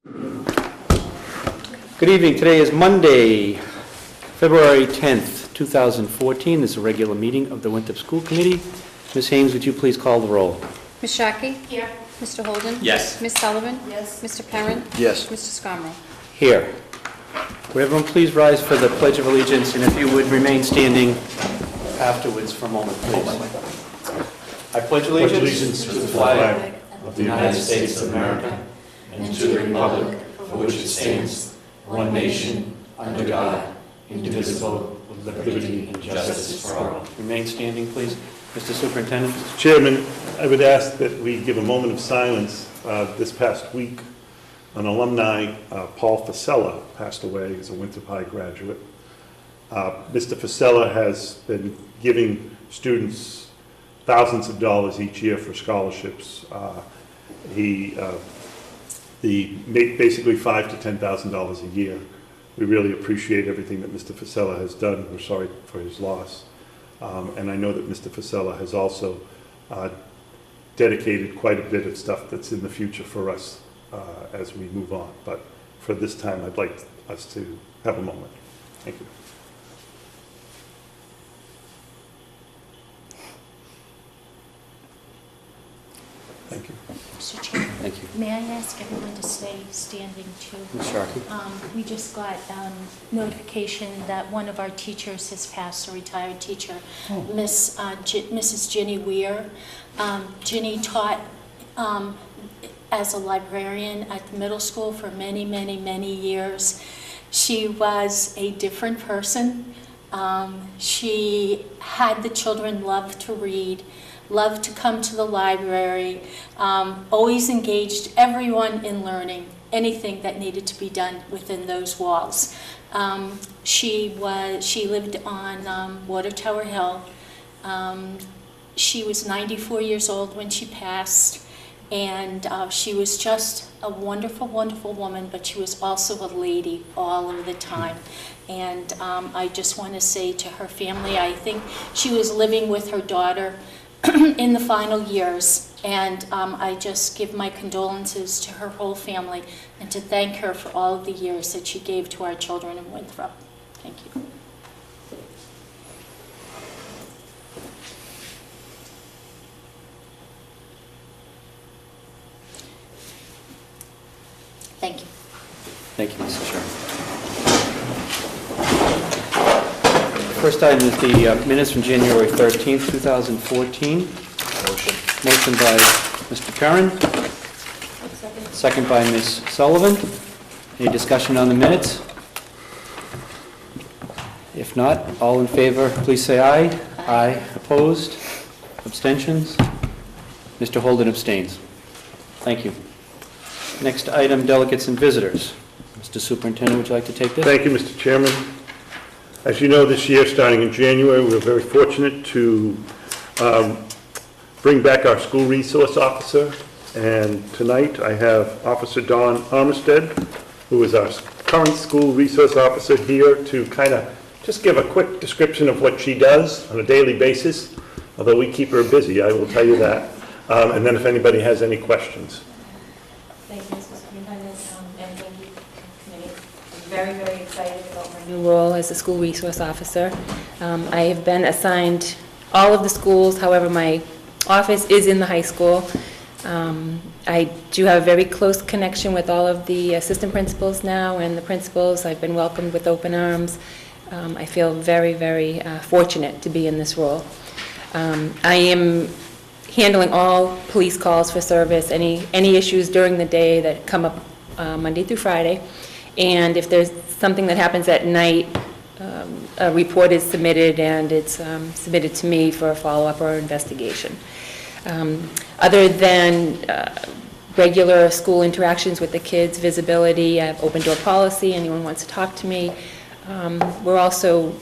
Good evening. Today is Monday, February 10th, 2014. This is a regular meeting of the Winthrop School Committee. Ms. Haynes, would you please call the roll? Ms. Shockey? Here. Mr. Holden? Yes. Ms. Sullivan? Yes. Mr. Perrin? Yes. Mr. Scarmo? Here. Would everyone please rise for the Pledge of Allegiance, and if you would remain standing afterwards for a moment, please. I pledge allegiance to the flag of the United States of America and to the republic for which it stands, one nation, under God, indivisible, with liberty and justice for all. Remain standing, please. Mr. Superintendent. Mr. Chairman, I would ask that we give a moment of silence. This past week, an alumni, Paul Fasella, passed away as a Winthrop High graduate. Mr. Fasella has been giving students thousands of dollars each year for scholarships. Basically $5,000 to $10,000 a year. We really appreciate everything that Mr. Fasella has done. We're sorry for his loss. And I know that Mr. Fasella has also dedicated quite a bit of stuff that's in the future for us as we move on. But for this time, I'd like us to have a moment. Thank you. Thank you. Mr. Chairman, Thank you. may I ask everyone to stay standing too? Ms. Sharkey. We just got notification that one of our teachers has passed, a retired teacher, Mrs. Ginny Weir. Ginny taught as a librarian at the middle school for many, many, many years. She was a different person. She had the children love to read, loved to come to the library, always engaged everyone in learning anything that needed to be done within those walls. She lived on Water Tower Hill. She was 94 years old when she passed, and she was just a wonderful, wonderful woman, but she was also a lady all of the time. And I just want to say to her family, I think she was living with her daughter in the final years, and I just give my condolences to her whole family and to thank her for all of the years that she gave to our children in Winthrop. Thank you. Thank you. Thank you, Mrs. Sharkey. First item is the minutes from January 13th, 2014. Motion by Mr. Perrin. Second by Ms. Sullivan. Any discussion on the minutes? If not, all in favor, please say aye. Aye. Opposed? Abstentions? Mr. Holden abstains. Thank you. Next item, delegates and visitors. Mr. Superintendent, would you like to take this? Thank you, Mr. Chairman. As you know, this year, starting in January, we're very fortunate to bring back our school resource officer. And tonight, I have Officer Dawn Armistead, who is our current school resource officer, here to kind of just give a quick description of what she does on a daily basis. Although we keep her busy, I will tell you that. And then if anybody has any questions. Thank you, Mr. Superintendent, and thank you, Committee. I'm very, very excited about my new role as a school resource officer. I have been assigned all of the schools, however, my office is in the high school. I do have a very close connection with all of the assistant principals now and the principals. I've been welcomed with open arms. I feel very, very fortunate to be in this role. I am handling all police calls for service, any issues during the day that come up Monday through Friday. And if there's something that happens at night, a report is submitted and it's submitted to me for a follow-up or investigation. Other than regular school interactions with the kids, visibility, I have open door policy, anyone wants to talk to me. We're also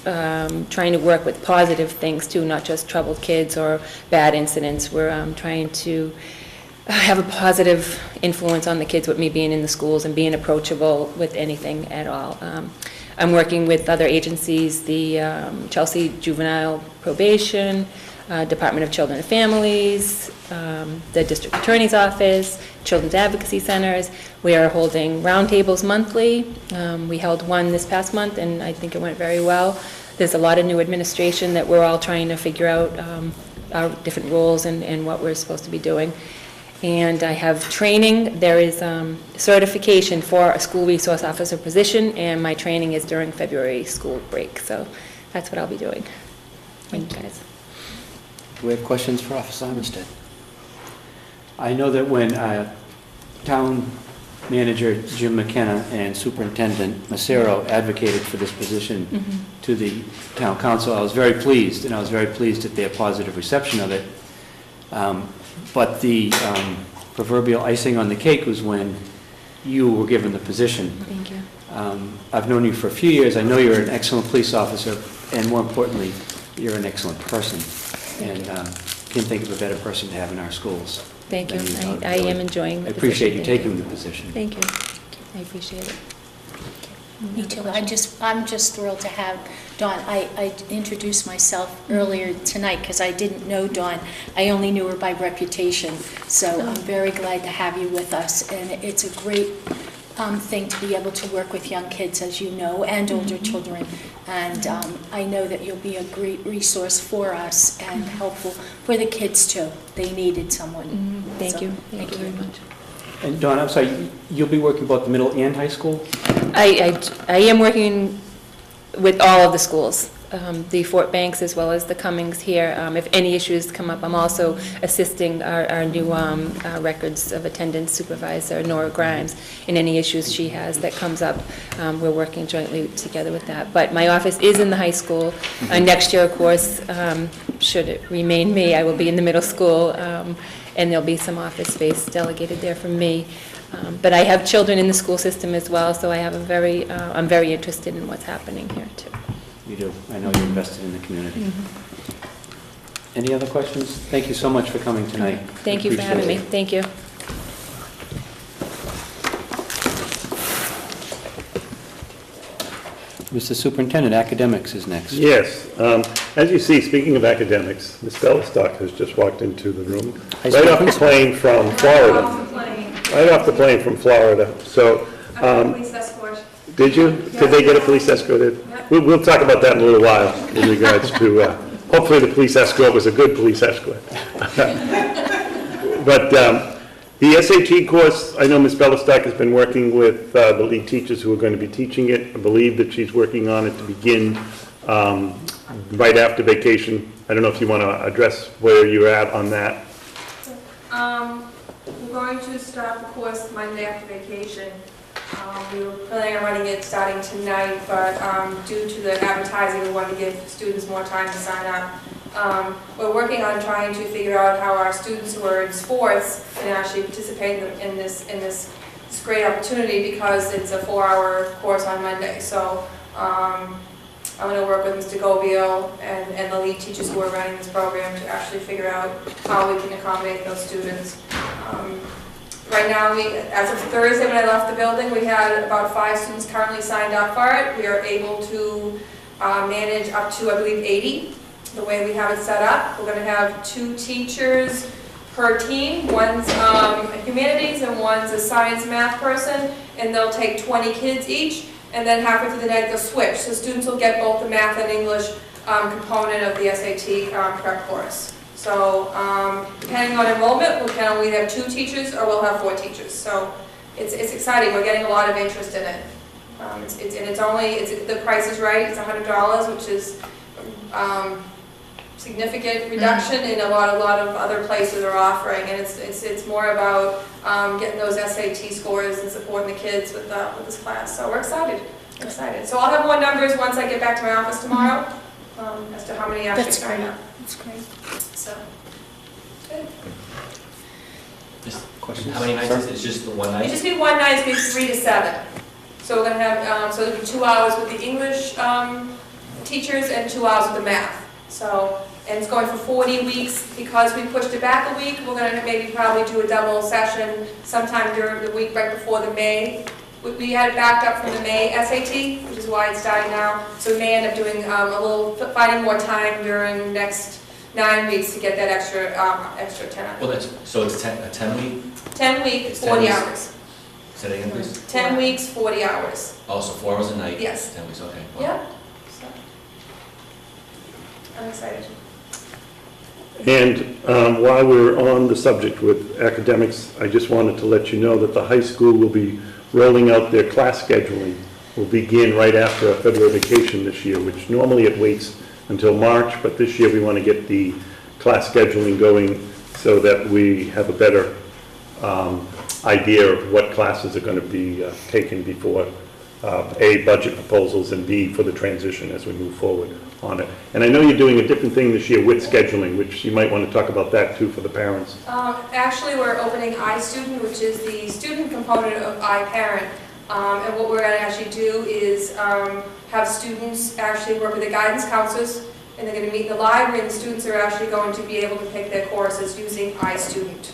trying to work with positive things too, not just troubled kids or bad incidents. We're trying to have a positive influence on the kids with me being in the schools and being approachable with anything at all. I'm working with other agencies, the Chelsea Juvenile Probation, Department of Children and Families, the District Attorney's Office, Children's Advocacy Centers. We are holding roundtables monthly. We held one this past month, and I think it went very well. There's a lot of new administration that we're all trying to figure out our different roles and what we're supposed to be doing. And I have training. There is certification for a school resource officer position, and my training is during February school break. So that's what I'll be doing. Thank you, guys. Do we have questions for Officer Armistead? I know that when Town Manager Jim McKenna and Superintendent Macero advocated for this position to the Town Council, I was very pleased, and I was very pleased at their positive reception of it. But the proverbial icing on the cake was when you were given the position. Thank you. I've known you for a few years. I know you're an excellent police officer, and more importantly, you're an excellent person. And can't think of a better person to have in our schools. Thank you. than I am enjoying the I position. appreciate you Thank taking the position. Thank you. I appreciate it. Me too. I'm just thrilled to have Dawn. I introduced myself earlier tonight because I didn't know Dawn. I only knew her by reputation. So I'm very glad to have you with us. And it's a great thing to be able to work with young kids, as you know, and older children. And I know that you'll be a great resource for us and helpful for the kids too. They needed someone. Thank you. Thank you very much. And Dawn, I'm sorry, you'll be working both the middle and high school? I am working with all of the schools, the Fort Banks as well as the Cummings here. If any issues come up, I'm also assisting our new records of attendance supervisor, Nora Grimes, in any issues she has that comes up. We're working jointly together with that. But my office is in the high school. Next year, of course, should it remain me, I will be in the middle school, and there'll be some office space delegated there from me. But I have children in the school system as well, so I have I'm very interested in what's happening here too. You do. I know you're invested in the community. Any other questions? Thank you so much for coming tonight. Thank you for having me. Thank you. Mr. Superintendent, academics is next. Yes. As you see, speaking of academics, Ms. Bellistock has just walked into the room, High right school off the principal. plane from Florida. Right off the plane from Florida. So, Police escort. did you? Did they get a police escort in? We'll talk about that in a little while in regards to, hopefully the police escort was a good police escort. But the SAT course, I know Ms. Bellistock has been working with the lead teachers who are going to be teaching it. I believe that she's working on it to begin right after vacation. I don't know if you want to address where you're at on that. We're going to start the course Monday after vacation. We were planning on running it starting tonight, but due to the advertising, we wanted to give students more time to sign up. We're working on trying to figure out how our students who are in sports can actually participate in this great opportunity because it's a 4-hour course on Monday. So I'm going to work with Mr. Gobiel and the lead teachers who are running this program to actually figure out how we can accommodate those students. Right now, as of Thursday when I left the building, we had about 5 students currently signed up for it. We are able to manage up to, I believe, 80, the way we have it set up. We're going to have 2 teachers per team. One's a humanities and one's a science math person, and they'll take 20 kids each, and then halfway through the night they'll switch. So students will get both the math and English component of the SAT prep course. So depending on enrollment, we can either have 2 teachers or we'll have 4 teachers. So it's exciting. We're getting a lot of interest in it. The price is right. It's $100, which is significant reduction in a lot of other places are offering. And it's more about getting those SAT scores and supporting the kids with this class. So we're excited. So I'll have more numbers once I get back to my office tomorrow as to how many actually sign up. That's great. So, good. Just questions? How many nights is it? It's just the one night? You just need one night, it's maybe 3 to 7. So we're going to have, so it'll be 2 hours with the English teachers and 2 hours with the math. So, and it's going for 40 weeks. Because we pushed it back a week, we're going to maybe probably do a double session sometime during the week right before the May. We had it backed up from the May SAT, which is why it's starting now. So we may end up doing finding more time during next 9 weeks to get that extra 10 hours. Well, so it's a 10-week? 10 weeks, It's 10 40 weeks. hours. Say that again, please? 10 weeks, 40 hours. Oh, so 4 hours a night? Yes. 10 weeks, okay. Wow. Yeah. So, I'm excited. And while we're on the subject with academics, I just wanted to let you know that the high school will be rolling out their class scheduling. Will begin right after a February vacation this year, which normally it waits until March, but this year we want to get the class scheduling going so that we have a better idea of what classes are going to be taken before A, budget proposals, and B, for the transition as we move forward on it. And I know you're doing a different thing this year with scheduling, which you might want to talk about that too for the parents. Actually, we're opening iStudent, which is the student component of iParent. And what we're going to actually do is have students actually work with the guidance counselors, and they're going to meet in the library, and the students are actually going to be able to pick their courses using iStudent,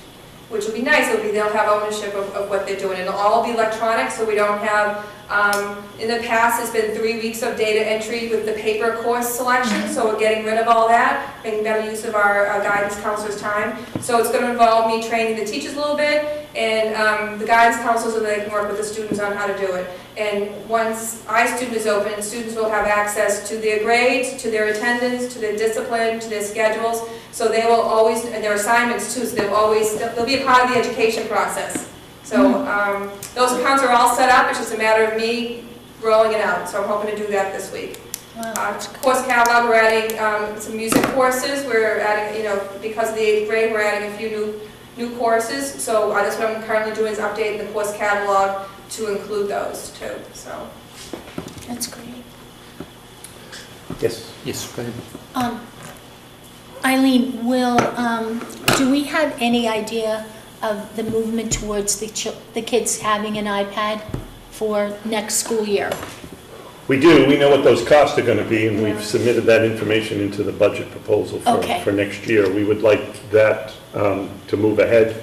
which will be nice. They'll have ownership of what they're doing. It'll all be electronic, so we don't have, in the past, it's been 3 weeks of data entry with the paper course selection, so we're getting rid of all that, making better use of our guidance counselors' time. So it's going to involve me training the teachers a little bit, and the guidance counselors, so they can work with the students on how to do it. And once iStudent is open, students will have access to their grades, to their attendance, to their discipline, to their schedules. So they will always, and their assignments too, so they'll be a part of the education process. So those accounts are all set up, it's just a matter of me rolling it out. So I'm hoping to do that this week. Wow. Course catalog, we're adding some music courses. We're adding, because of the 8th grade, we're adding a few new courses. So that's what I'm currently doing, is updating the course catalog to include those too. So That's great. Yes. Yes, go ahead. Eileen, do we have any idea of the movement towards the kids having an iPad for next school year? We do. We know what those costs are going to be, and we've submitted that information into the budget proposal for next year. We would like that to move ahead.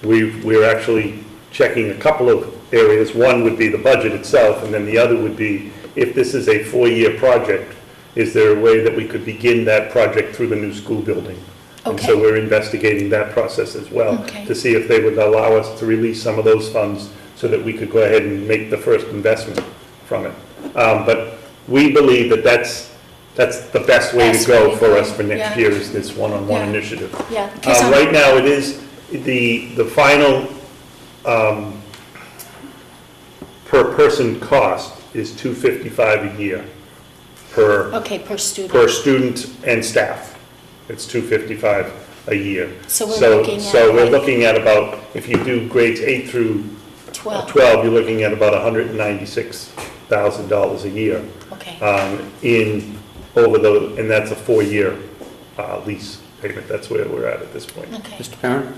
We're actually checking a couple of areas. One would be the budget itself, and then the other would be, if this is a 4-year project, is there a way that we could begin that project through the new school building? And so we're investigating that process as well, to see if they would allow us to release some of those funds so that we could go ahead and make the first investment from it. But we believe that that's the best way to go for us for next year, is this one-on-one initiative. Yeah. Right now, it is the final per person cost is $255 a year per student and staff. It's $255 a year. So we're looking at about, if you do grades 8 through 12, you're looking at about $196,000 a year. Okay. And that's a 4-year lease payment. That's where we're at this point. Okay. Mr. Parent?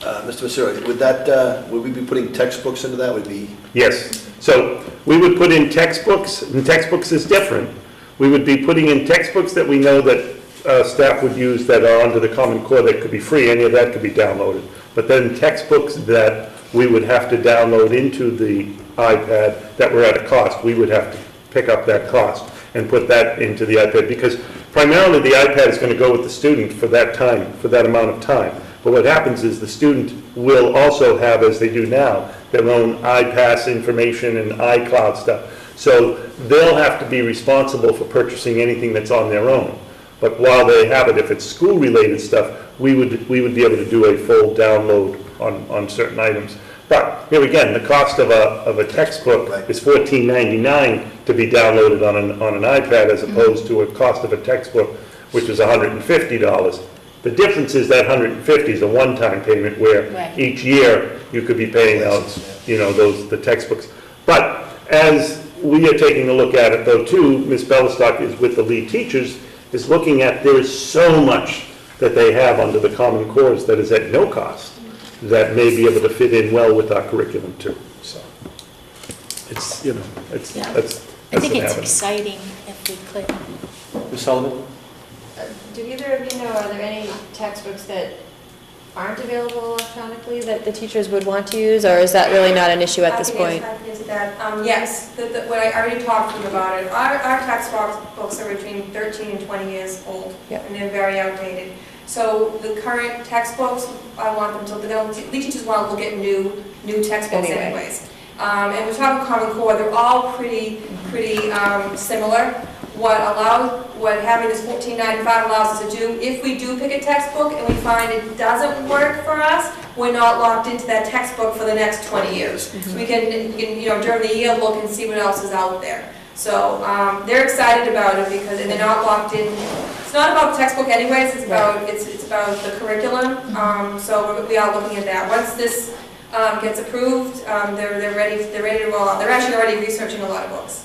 Mr. Messeri, would we be putting textbooks into that? Yes. So we would put in textbooks, and textbooks is different. We would be putting in textbooks that we know that staff would use that are under the Common Core that could be free. Any of that could be downloaded. But then textbooks that we would have to download into the iPad that were at a cost, we would have to pick up that cost and put that into the iPad, because primarily the iPad is going to go with the student for that time, for that amount of time. But what happens is the student will also have, as they do now, their own iPass information and iCloud stuff. So they'll have to be responsible for purchasing anything that's on their own. But while they have it, if it's school-related stuff, we would be able to do a full download on certain items. But here again, the cost of a textbook is $14.99 to be downloaded on an iPad, as opposed to a cost of a textbook, which is $150. The difference is that $150 is a one-time payment, where each year you could be paying out, the textbooks. But as we are taking a look at it, though, too, Ms. Bellistock is with the lead teachers, is looking at, there is so much that they have under the Common Cores that is at no cost, that may be able to fit in well with our curriculum too. So it's, that's I think it's happening. exciting if we could. Ms. Sullivan? Do either of you know, are there any textbooks that aren't available electronically that the teachers would want to use, or is that really not an issue at this point? Yes, what I already talked to them about it. Our textbooks are between 13 and 20 years old, Yep. and they're very outdated. So the current textbooks, I want them to, the teachers want to look at new textbooks Anyway. anyways. And we're talking Common Core, they're all pretty similar. What having this $14.95 allows us to do, if we do pick a textbook and we find it doesn't work for us, we're not locked into that textbook for the next 20 years. So we can, during the year, look and see what else is out there. So they're excited about it because, and they're not locked in. It's not about the textbook anyways, it's about the curriculum. So we are looking at that. Once this gets approved, they're ready to roll out. They're actually already researching a lot of books.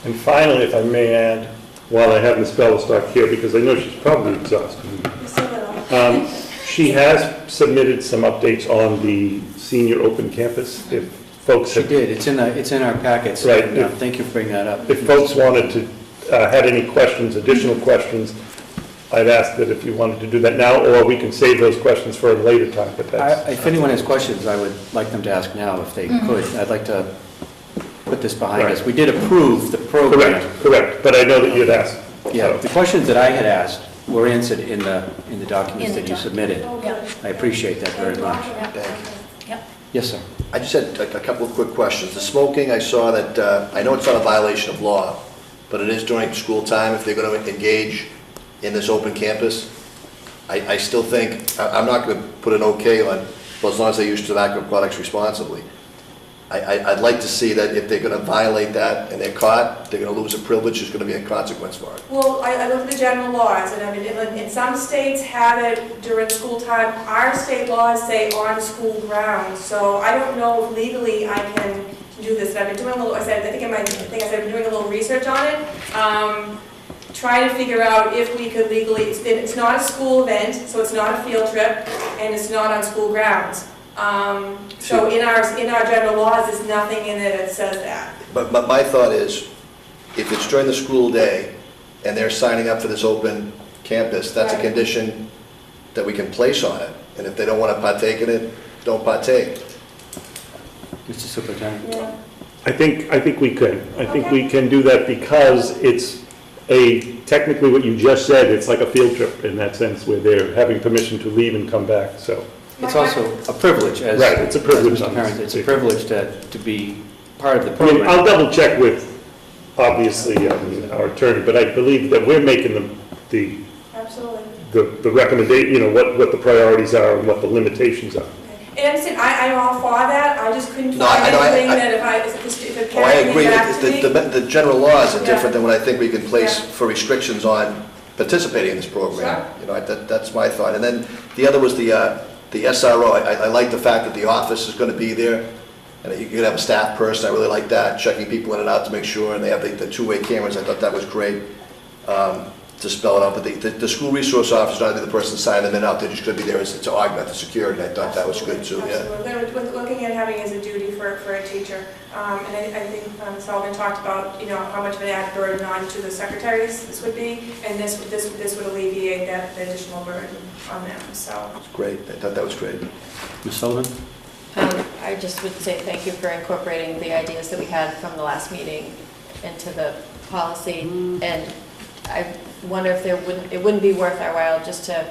And finally, if I may add, while I have Ms. Bellistock here, because I know she's probably exhausted. Just a little. She has submitted some updates on the senior open campus. If folks She have, did, it's in our packets. Right. And, thank you for bringing that up. if folks wanted to, had any questions, additional questions, I'd ask that if you wanted to do that now, or we can save those questions for a later time, but that's. If anyone has questions, I would like them to ask now if they could. I'd like to put this behind us. Right. We did approve the program. Correct, but I know that you'd asked. Yeah, the questions that I had asked were answered in the documents In the that you submitted. Yeah. I appreciate that very much. Yep. Yes, sir. I just had a couple of quick questions. The smoking, I saw that, I know it's not a violation of law, but it is during school time if they're going to engage in this open campus. I still think, I'm not going to put an okay on, well, as long as they use tobacco products responsibly. I'd like to see that if they're going to violate that and they're caught, they're going to lose a privilege, there's going to be a consequence for it. Well, I look at the general laws, and I mean, in some states have it during school time. Our state laws say on school grounds, so I don't know if legally I can do this. And I've been doing a little, I said, I think in my thing I said, I've been doing a little research on it, trying to figure out if we could legally, it's not a school event, so it's not a field trip, and it's not on school grounds. So in our general laws, there's nothing in it that says that. But my thought is, if it's during the school day and they're signing up for this open campus, that's a Right. condition that we can place on it. And if they don't want to partake in it, don't partake. Mr. Superintendent. Yeah. I think we could. I think Okay. we can do that because it's technically what you just said, it's like a field trip in that sense where they're having permission to leave and come back, so. It's also a privilege, as Right, it's a privilege. as Mr. Parent, it's a privilege to be part of the I mean, program. I'll double check with, obviously, our attorney, but I believe that we're making Absolutely. the recommendation, what the priorities are and what the limitations are. And I'm saying, I'm all for that, I just couldn't No, find I know, anything that if a Oh, I parent agree, came back to me. the general laws are Yeah. different than what I think we can place Yeah. for restrictions on participating in this program. Sure. That's my thought. And then the other was the SRO. I like the fact that the office is going to be there, and you could have a staff person. I really like that, checking people in and out to make sure, and they have the two-way cameras. I thought that was great to spell it out. But the school resource officer is not the person signing them in and out. They're just going to be there to augment the security. I thought that was good too. Yeah. Absolutely. We're looking at having it as a duty for a teacher. And I think Sullivan talked about, how much of an added burden on to the secretaries this would be, and this would alleviate that additional burden on them, so. It's great. I thought that was great. Ms. Sullivan? I just would say thank you for incorporating the ideas that we had from the last meeting into the policy. And I wonder if it wouldn't be worth our while just to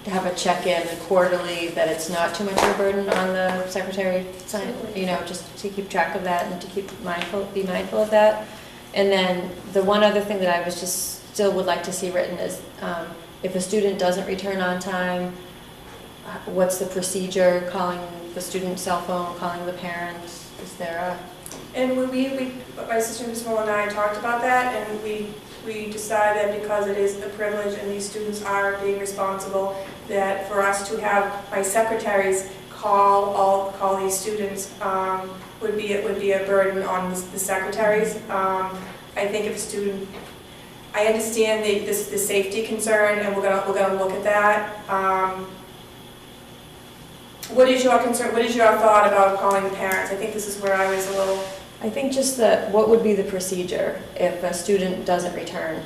have a check-in quarterly, that it's not too much of a burden on the secretary, just to keep track of that and to be mindful of that. And then the one other thing that I was just still would like to see written is if a student doesn't return on time, what's the procedure, calling the student's cell phone, calling the parents? Is there a... And my sister Ms. Moore and I talked about that, and we decided that because it is a privilege and these students are being responsible, that for us to have my secretaries call these students would be a burden on the secretaries. I think if a student, I understand the safety concern, and we're gonna look at that. What is your concern? What is your thought about calling the parents? I think this is where I was a little. I think just that, what would be the procedure if a student doesn't return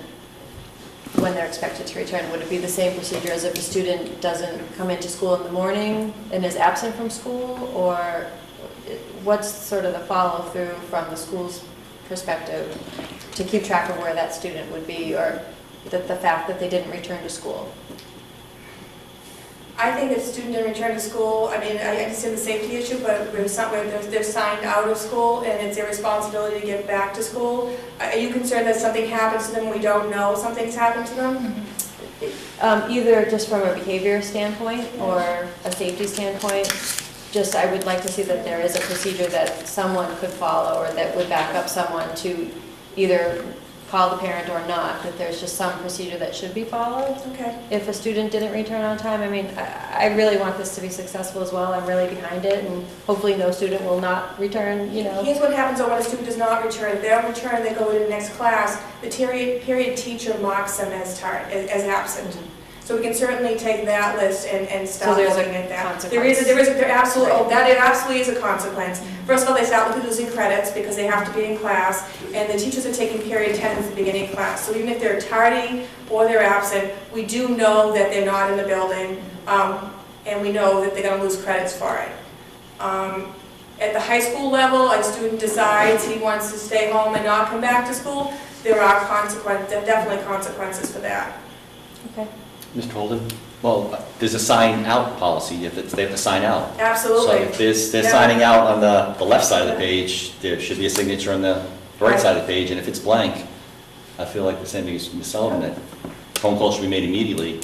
when they're expected to return? Would it be the same procedure as if a student doesn't come into school in the morning and is absent from school? Or what's sort of the follow-through from the school's perspective to keep track of where that student would be, or the fact that they didn't return to school? I think if a student didn't return to school, I mean, I understand the safety issue, but they're signed out of school and it's their responsibility to get back to school. Are you concerned that something happens to them we don't know something's happened to them? Either just from a behavior standpoint or a safety standpoint. Just, I would like to see that there is a procedure that someone could follow, or that would back up someone to either call the parent or not, that there's just some procedure that should be followed. Okay. If a student didn't return on time, I mean, I really want this to be successful as well. I'm really behind it, and hopefully no student will not return, you know. Here's what happens when a student does not return. If they don't return, they go to the next class. The period teacher marks them as absent. So we can certainly take that list and start So there's looking a at that. consequence. There absolutely is a consequence. First of all, they start with losing credits because they have to be in class, and the teachers are taking period attendance at the beginning of class. So even if they're tardy or they're absent, we do know that they're not in the building, and we know that they're going to lose credits for it. At the high school level, a student decides he wants to stay home and not come back to school, there are definitely consequences for that. Okay. Mr. Holden? Well, there's a sign out policy, if they have to sign out. Absolutely. So if they're Yeah. signing out on the left side of the page, there should be a signature on the right side of the page, and if it's blank, I feel like the same thing as Ms. Sullivan, that phone call should be made immediately.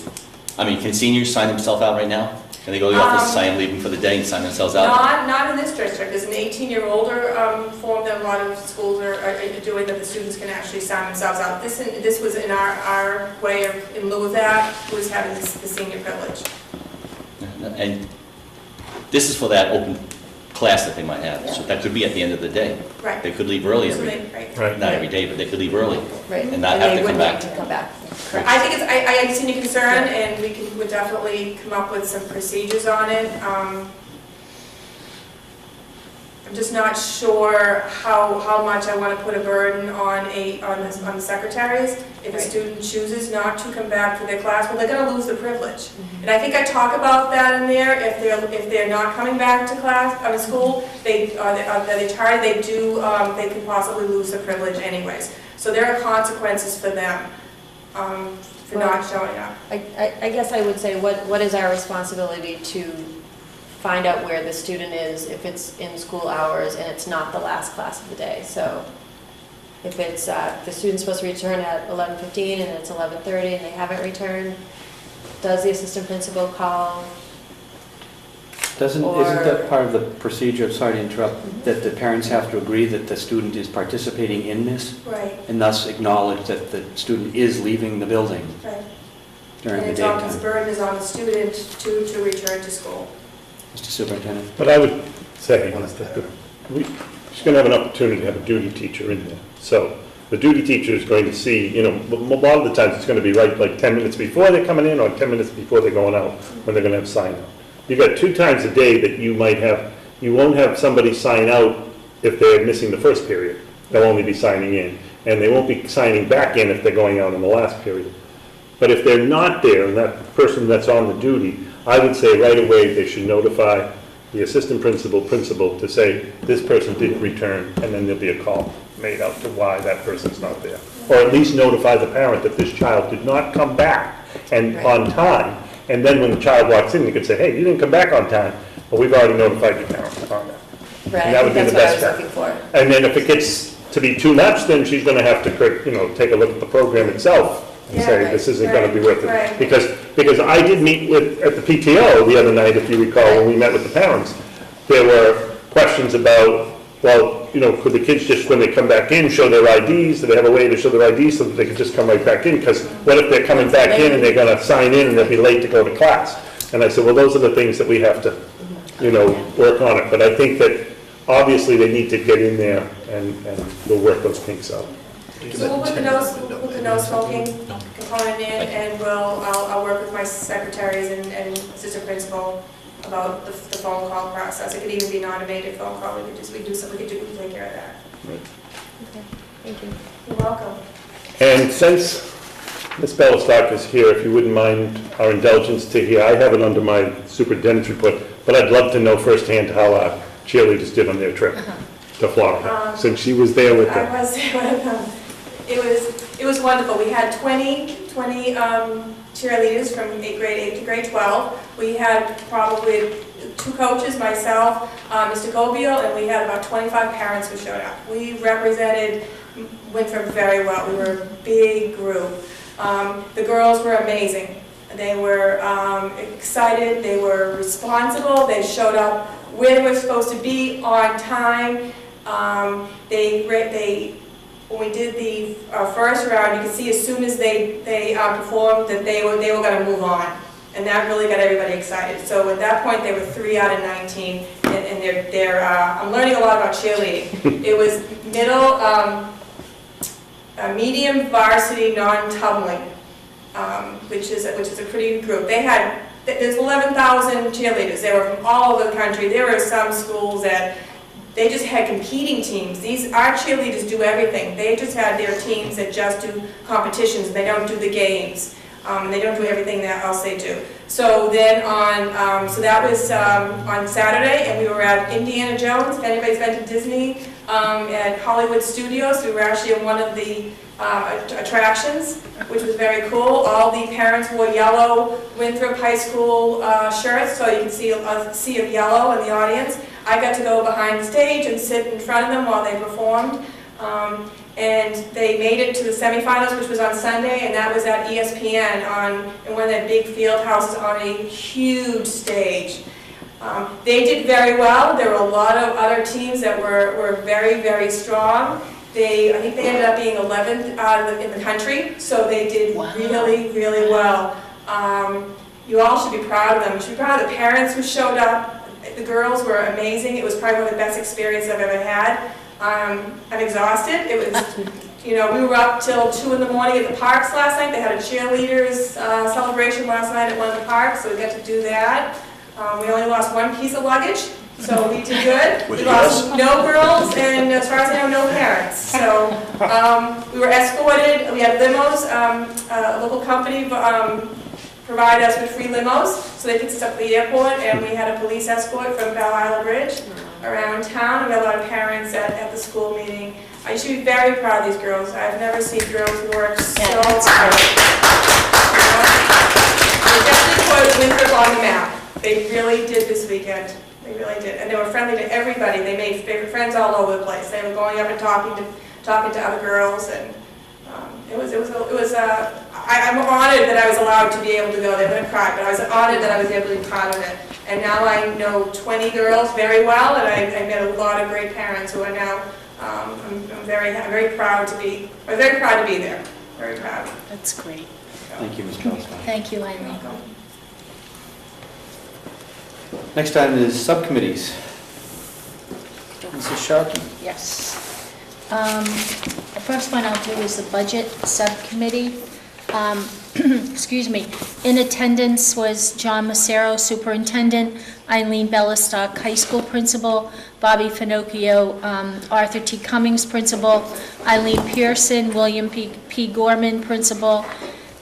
I mean, can seniors sign themselves out right now? Can they go to the office, sign, leaving for the day, and sign themselves out? Not in this district. There's an 18-year-older form that a lot of schools are doing, that the students can actually sign themselves out. This was in our way of, in lieu of that, was having the senior privilege. And this is for that open class that they might have, so that could be at the end of the day. Right. They could leave early So every, not every day, but they could leave early. Right. And not have to come back. They wouldn't need to come back. I think it's, I understand your concern, and would definitely come up with some procedures on it. I'm just not sure how much I want to put a burden on the secretaries. If a Right. student chooses not to come back to their class, well, they're going to lose the privilege. And I think I talk about that in there. If they're not coming back to class, school, they're tired, they could possibly lose the privilege anyways. So there are consequences for them for not showing up. I guess I would say, what is our responsibility to find out where the student is if it's in school hours and it's not the last class of the day? So if it's, the student's supposed to return at 11:15 and it's 11:30 and they haven't returned, does the assistant principal call? Isn't that part of the procedure, sorry to interrupt, that the parents have to agree that the student is participating in this? Right, And thus acknowledge that the student is leaving the building right. during the And daytime? the burden is on the student to return to school. Mr. Superintendent? But I would say, she's going to have an opportunity to have a duty teacher in there. So the duty teacher is going to see, a lot of the times it's going to be right like 10 minutes before they're coming in or 10 minutes before they're going out when they're going to have sign out. You've got 2 times a day that you won't have somebody sign out if they're missing the first period. They'll only be signing in. And they won't be signing back in if they're going out in the last period. But if they're not there, and that person that's on the duty, I would say right away they should notify the assistant principal to say, this person didn't return, and then there'll be a call made out to why that person's not there. Or at least notify the parent that this child did not come back and on time. And then when the child walks in, you could say, hey, you didn't come back on time, but we've already notified your parent on that. Right, And that would be the best that's what I was looking for. And then if it gets to be too much, then she's going to have to, take a look at the program itself and say, this isn't going to be worth it. Right. Because I did meet at the PTO the other night, if you recall, when we met with the parents, there were questions about, well, could the kids just, when they come back in, show their IDs? Do they have a way to show their IDs so that they could just come right back in? Because what if they're coming back in and they're going to sign in and they'll be late to go to class? And I said, well, those are the things that we have to, work on it. But I think that obviously they need to get in there and we'll work those kinks out. So we'll put the no smoking component in, and I'll work with my secretaries and assistant principal about the phone call process. It could even be an automated phone call. We could take care of that. Okay, thank you. You're welcome. And since Ms. Bellistock is here, if you wouldn't mind our indulgence to hear, I have it under my superintendent's report, but I'd love to know firsthand how our cheerleaders did on their trip to Florida, since she was there with them. I was there with them. It was wonderful. We had 20 cheerleaders from grade 8 to grade 12. We had probably 2 coaches, myself, Mr. Gobiel, and we had about 25 parents who showed up. We represented Winthrop very well. We were a big group. The girls were amazing. They were excited, they were responsible, they showed up where they were supposed to be on time. When we did the first round, you could see as soon as they performed that they were going to move on. And that really got everybody excited. So at that point, they were 3 out of 19, and I'm learning a lot about cheerleading. It was medium varsity non-tumbling, which is a pretty good group. There's 11,000 cheerleaders. They were from all over the country. There were some schools that they just had competing teams. Our cheerleaders do everything. They just had their teams that just do competitions, and they don't do the games. And they don't do everything that else they do. So then so that was on Saturday, and we were at Indiana Jones. If anybody's been to Disney, at Hollywood Studios, we were actually in one of the attractions, which was very cool. All the parents wore yellow Winthrop High School shirts, so you can see a sea of yellow in the audience. I got to go behind the stage and sit in front of them while they performed. And they made it to the semifinals, which was on Sunday, and that was at ESPN in one of their big field houses on a huge stage. They did very well. There were a lot of other teams that were very, very strong. I think they ended up being 11th in the country, so they did really, really well. You all should be proud of them. You should be proud of the parents who showed up. The girls were amazing. It was probably one of the best experiences I've ever had. I'm exhausted. It was, we were up till 2 in the morning at the parks last night. They had a cheerleaders celebration last night at one of the parks, so we got to do that. We only lost 1 piece of luggage, so we did good. We lost no girls, and as far as I know, no parents. So we were escorted. We had limos. A local company provided us with free limos, so they picked us up at the airport, and we had a police escort from Belle Isle Bridge around town. We had a lot of parents at the school meeting. I should be very proud of these girls. I've never seen girls who work so hard. They definitely put Winthrop on the map. They really did this weekend. They really did. And they were friendly to everybody. They made friends all over the place. They were going up and talking to other girls, and I'm honored that I was allowed to be able to go there. I'm going to cry, but I was honored that I was able to be part of it. And now I know 20 girls very well, and I met a lot of great parents who are now. I'm very proud to be. I'm very proud to be there. Very proud. That's great. Thank you, Ms. Palestine. Thank you, Eileen. Next item is subcommittees. Mrs. Sharkey. Yes. The first one I'll do is the Budget Subcommittee. Excuse me. In attendance was John Macero, Superintendent, Eileen Bellistock, High School Principal, Bobby Finocchio, Arthur T. Cummings, Principal, Eileen Pearson, William P. Gorman, Principal,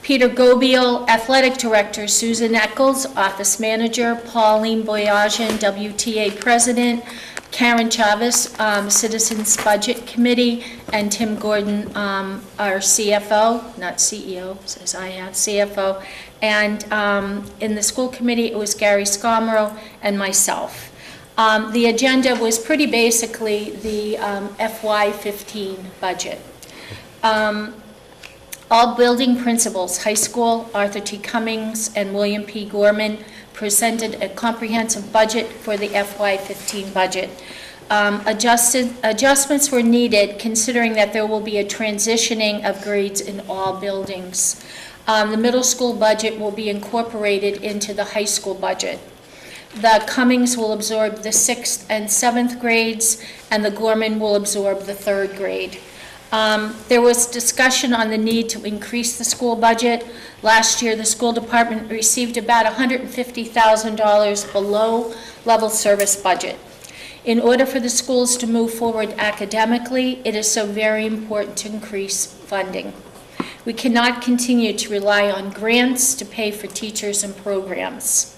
Peter Gobiel, Athletic Director, Susan Eccles, Office Manager, Pauline Boyajian, WTA President, Karen Chavez, Citizens Budget Committee, and Tim Gordon, our CFO, not CEO, as I have, CFO. And in the school committee, it was Gary Scomro and myself. The agenda was pretty basically the FY15 budget. All building principals, high school, Arthur T. Cummings and William P. Gorman, presented a comprehensive budget for the FY15 budget. Adjustments were needed considering that there will be a transitioning of grades in all buildings. The middle school budget will be incorporated into the high school budget. The Cummings will absorb the 6th and 7th grades, and the Gorman will absorb the 3rd grade. There was discussion on the need to increase the school budget. Last year, the school department received about $150,000 below level service budget. In order for the schools to move forward academically, it is so very important to increase funding. We cannot continue to rely on grants to pay for teachers and programs.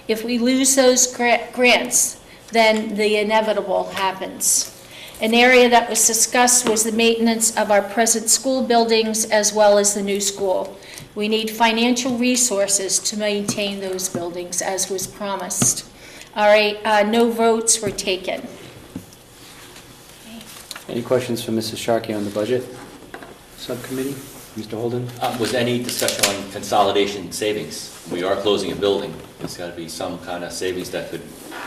If we lose those grants, then the inevitable happens. An area that was discussed was the maintenance of our present school buildings as well as the new school. We need financial resources to maintain those buildings as was promised. All right, no votes were taken. Any questions for Mrs. Sharkey on the budget subcommittee? Mr. Holden? Was any discussion on consolidation savings? We are closing a building. There's got to be some kind of savings that could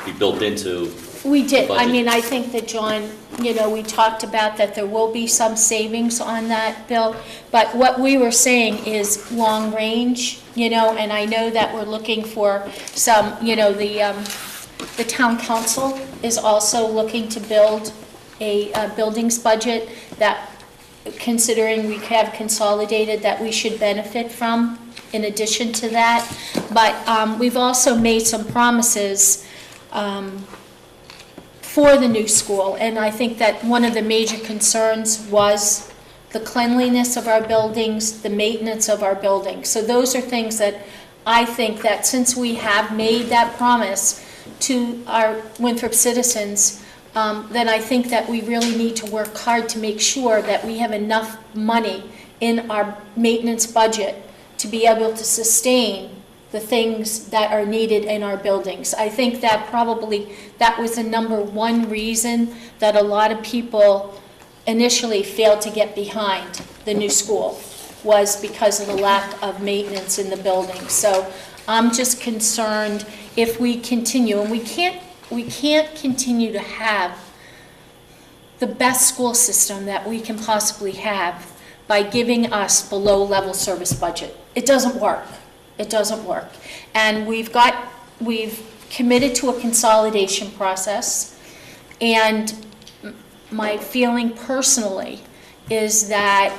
be built into. We did. I Budget. mean, I think that, John, we talked about that there will be some savings on that, Bill. But what we were saying is long range, and I know that we're looking for some, the town council is also looking to build a buildings budget that, considering we have consolidated, that we should benefit from in addition to that. But we've also made some promises for the new school, and I think that one of the major concerns was the cleanliness of our buildings, the maintenance of our buildings. So those are things that I think that since we have made that promise to our Winthrop citizens, then I think that we really need to work hard to make sure that we have enough money in our maintenance budget to be able to sustain the things that are needed in our buildings. I think that probably that was the number one reason that a lot of people initially failed to get behind the new school, was because of the lack of maintenance in the building. So I'm just concerned if we continue, and we can't continue to have the best school system that we can possibly have by giving us below level service budget. It doesn't work. It doesn't work. And we've committed to a consolidation process, and my feeling personally is that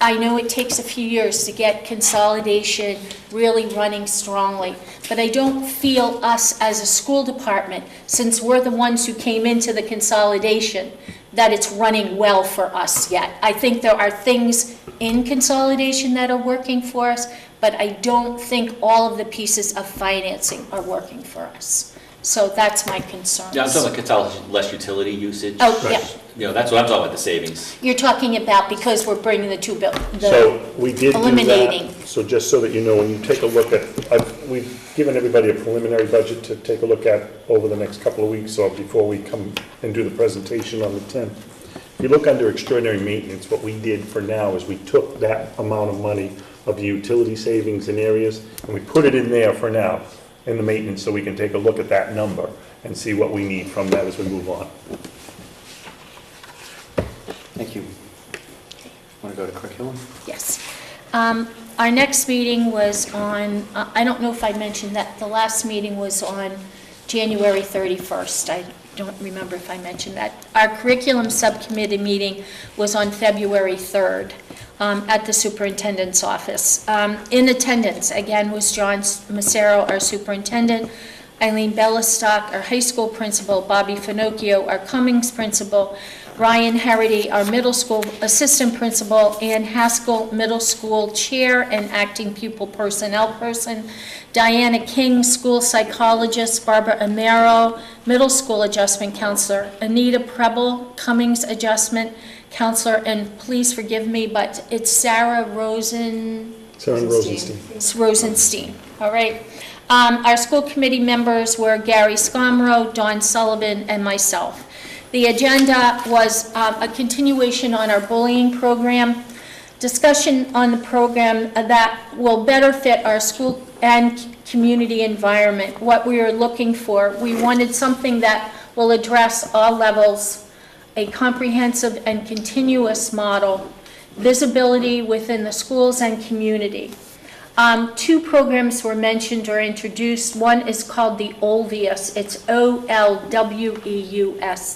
I know it takes a few years to get consolidation really running strongly, but I don't feel us as a school department, since we're the ones who came into the consolidation, that it's running well for us yet. I think there are things in consolidation that are working for us, but I don't think all of the pieces of financing are working for us. So that's my concern. Yeah, I'm talking about consolidation, less utility usage. Oh, yeah. That's what I'm talking about, the savings. You're talking about because we're bringing the two buildings. So we did do eliminating. that. So just so that you know, when you take a look at, we've given everybody a preliminary budget to take a look at over the next couple of weeks or before we come and do the presentation on the 10th. If you look under extraordinary maintenance, what we did for now is we took that amount of money of the utility savings in areas and we put it in there for now in the maintenance, so we can take a look at that number and see what we need from that as we move on. Thank you. Want to go to curriculum? Yes. Our next meeting was on, I don't know if I mentioned that, the last meeting was on January 31st. I don't remember if I mentioned that. Our curriculum subcommittee meeting was on February 3rd at the superintendent's office. In attendance, again, was John Massaro, our superintendent, Eileen Bellistock, our high school principal, Bobby Finocchio, our Cummings principal, Ryan Harity, our middle school assistant principal, Ann Haskell, middle school chair and acting pupil personnel person, Diana King, school psychologist, Barbara Amaro, middle school adjustment counselor, Anita Preble, Cummings adjustment counselor, and please forgive me, but it's Sarah Rosenstein. Rosenstein, all right. Our school committee members were Gary Scomro, Dawn Sullivan, and myself. The agenda was a continuation on our bullying program, discussion on the program that will better fit our school and community environment, what we are looking for. We wanted something that will address all levels, a comprehensive and continuous model, visibility within the schools and community. Two programs were mentioned or introduced. One is called the Olweus. It's O-L-W-E-U-S.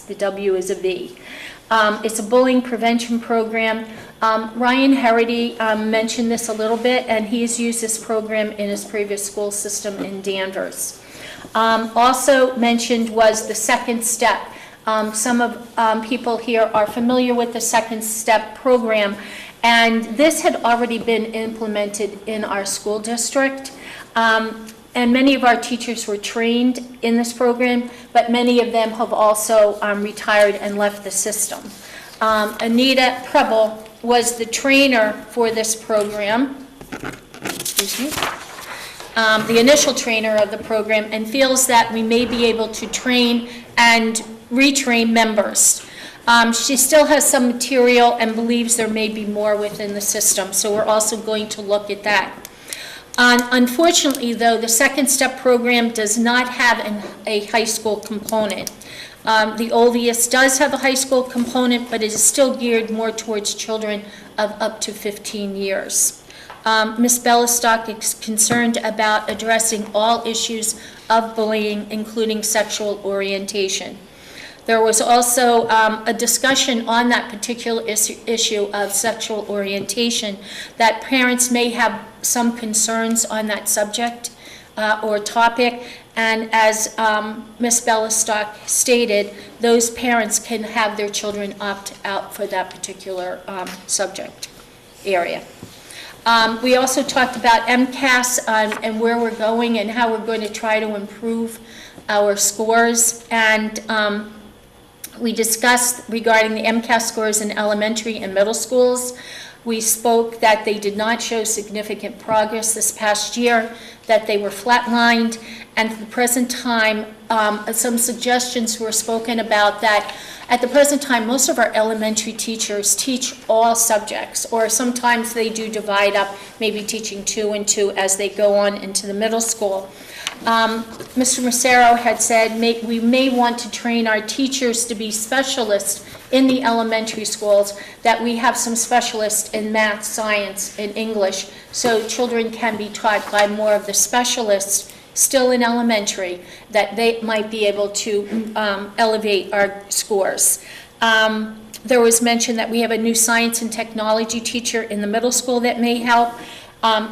The W is a V. It's a bullying prevention program. Ryan Harity mentioned this a little bit, and he's used this program in his previous school system in Danvers. Also mentioned was the Second Step. Some of people here are familiar with the Second Step program, and this had already been implemented in our school district. And many of our teachers were trained in this program, but many of them have also retired and left the system. Anita Preble was the trainer for this program. Excuse me. The initial trainer of the program, and feels that we may be able to train and retrain members. She still has some material and believes there may be more within the system, so we're also going to look at that. Unfortunately, though, the Second Step program does not have a high school component. The OVS does have a high school component, but it is still geared more towards children of up to 15 years. Ms. Bellistock is concerned about addressing all issues of bullying, including sexual orientation. There was also a discussion on that particular issue of sexual orientation, that parents may have some concerns on that subject or topic, and as Ms. Bellistock stated, those parents can have their children opt out for that particular subject area. We also talked about MCAS and where we're going and how we're going to try to improve our scores, and we discussed regarding the MCAS scores in elementary and middle schools. We spoke that they did not show significant progress this past year, that they were flatlined, and at the present time, some suggestions were spoken about that at the present time, most of our elementary teachers teach all subjects, or sometimes they do divide up, maybe teaching 2 and 2 as they go on into the middle school. Mr. Mercero had said we may want to train our teachers to be specialists in the elementary schools, that we have some specialists in math, science, and English, so children can be taught by more of the specialists still in elementary, that they might be able to elevate our scores. There was mention that we have a new science and technology teacher in the middle school that may help.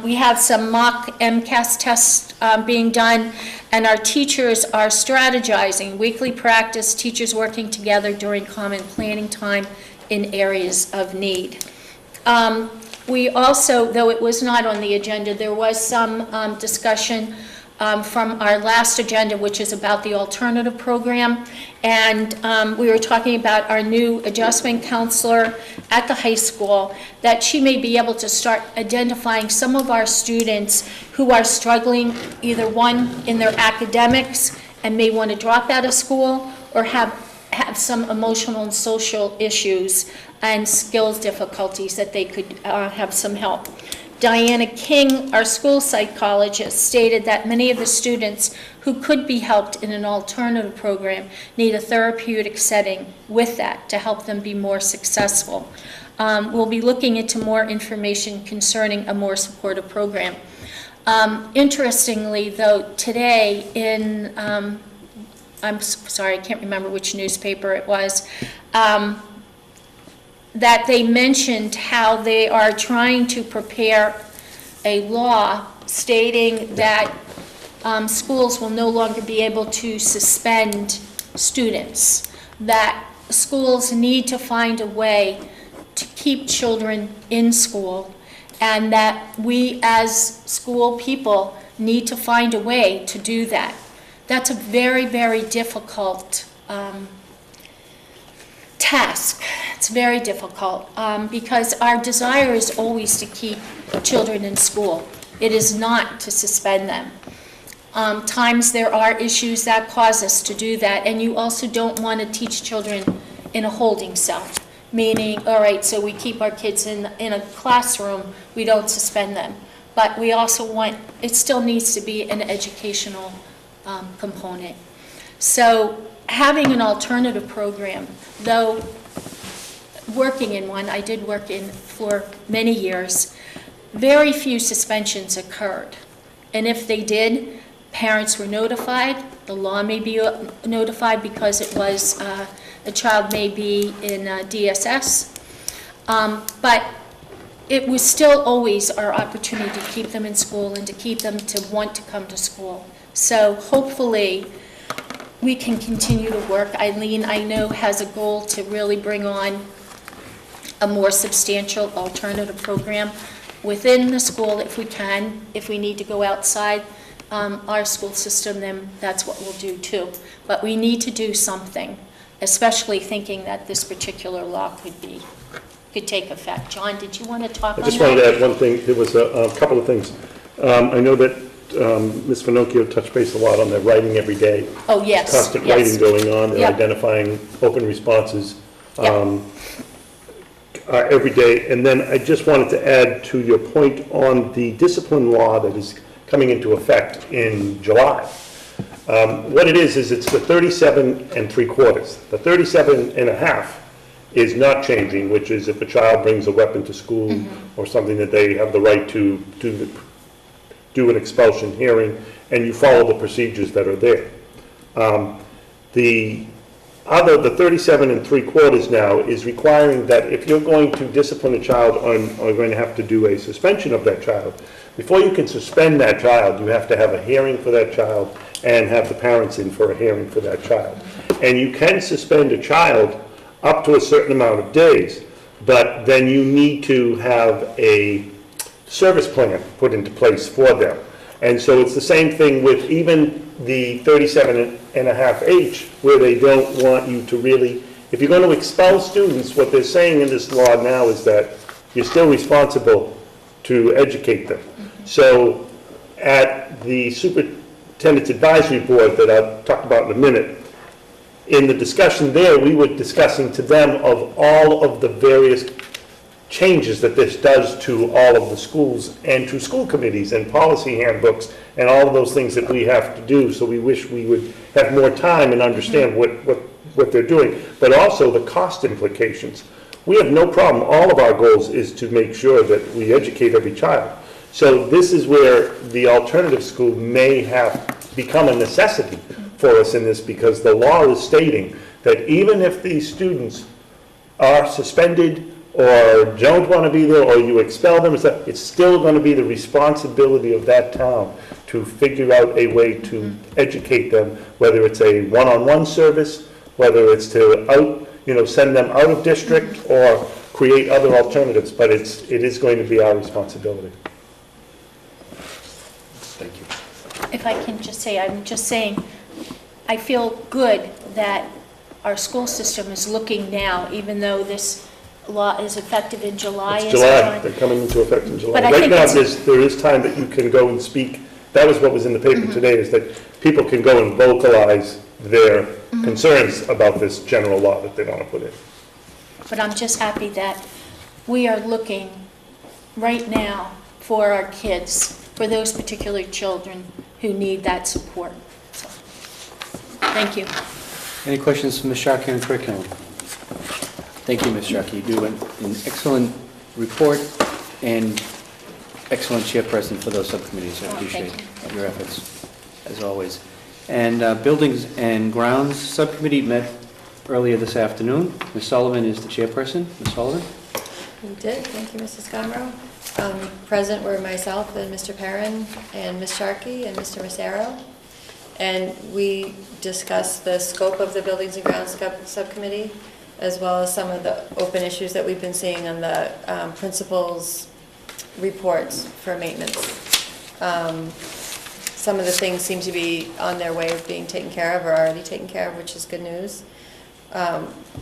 We have some mock MCAS tests being done, and our teachers are strategizing, weekly practice, teachers working together during common planning time in areas of need. We also, though it was not on the agenda, there was some discussion from our last agenda, which is about the alternative program, and we were talking about our new adjustment counselor at the high school, that she may be able to start identifying some of our students who are struggling, either one in their academics and may want to drop out of school, or have some emotional and social issues and skills difficulties that they could have some help. Diana King, our school psychologist, stated that many of the students who could be helped in an alternative program need a therapeutic setting with that to help them be more successful. We'll be looking into more information concerning a more supportive program. Interestingly, though, today in, I'm sorry, I can't remember which newspaper it was, that they mentioned how they are trying to prepare a law stating that schools will no longer be able to suspend students, that schools need to find a way to keep children in school, and that we as school people need to find a way to do that. That's a very, very difficult task. It's very difficult because our desire is always to keep children in school. It is not to suspend them. Times there are issues that cause us to do that, and you also don't want to teach children in a holding cell, meaning, all right, so we keep our kids in a classroom, we don't suspend them. But we also want, it still needs to be an educational component. So having an alternative program, though working in one, I did work in for many years, very few suspensions occurred. And if they did, parents were notified, the law may be notified because it was, a child may be in DSS, but it was still always our opportunity to keep them in school and to keep them to want to come to school. So hopefully we can continue to work. Eileen, I know, has a goal to really bring on a more substantial alternative program within the school if we can. If we need to go outside, our school system, then that's what we'll do too. But we need to do something, especially thinking that this particular law could take effect. John, did you want to talk on I that? just wanted to add one thing. There was a couple of things. I know that Ms. Finocchio touched base a lot on the writing every day. Oh, yes. Constant yes. writing going on, they're Yep. identifying open responses Yep. every day. And then I just wanted to add to your point on the discipline law that is coming into effect in July. What it is it's the 37 3/4. The 37 1/2 is not changing, which is if a child brings a weapon to school or something that they have the right to do an expulsion hearing, and you follow the procedures that are there. The 37 3/4 now is requiring that if you're going to discipline a child or going to have to do a suspension of that child, before you can suspend that child, you have to have a hearing for that child and have the parents in for a hearing for that child. And you can suspend a child up to a certain amount of days, but then you need to have a service plan put into place for them. And so it's the same thing with even the 37 1/2H, where they don't want you to really, if you're going to expel students, what they're saying in this law now is that you're still responsible to educate them. So at the Superintendent's Advisory Board that I'll talk about in a minute, in the discussion there, we were discussing to them of all of the various changes that this does to all of the schools and to school committees and policy handbooks and all of those things that we have to do. So we wish we would have more time and understand what they're doing, but also the cost implications. We have no problem. All of our goals is to make sure that we educate every child. So this is where the alternative school may have become a necessity for us in this, because the law is stating that even if these students are suspended or don't want to be there, or you expel them, it's still going to be the responsibility of that town to figure out a way to educate them, whether it's a one-on-one service, whether it's to send them out of district or create other alternatives, but it is going to be our responsibility. Thank you. If I can just say, I'm just saying, I feel good that our school system is looking now, even though this law is effective in July. It's July, they're coming into effect in July. But I Right think now, it's- there is time that you can go and speak. That was what was in the paper today, is that people can go and vocalize their concerns about this general law that they want to put in. But I'm just happy that we are looking right now for our kids, for those particular children who need that support. So, thank you. Any questions from Ms. Sharkey on the curriculum? Thank you, Ms. Sharkey. You do an excellent report and excellent chairperson for those subcommittees. I Oh, appreciate thank your efforts, as always. And Buildings and Grounds Subcommittee met earlier this afternoon. Ms. Sullivan is the chairperson. Ms. Sullivan? We did, thank you, Mrs. Scomro. Present were myself and Mr. Perrin and Ms. Sharkey and Mr. Massaro. And we discussed the scope of the Buildings and Grounds Subcommittee, as well as some of the open issues that we've been seeing on the principals' reports for maintenance. Some of the things seem to be on their way of being taken care of or already taken care of, which is good news.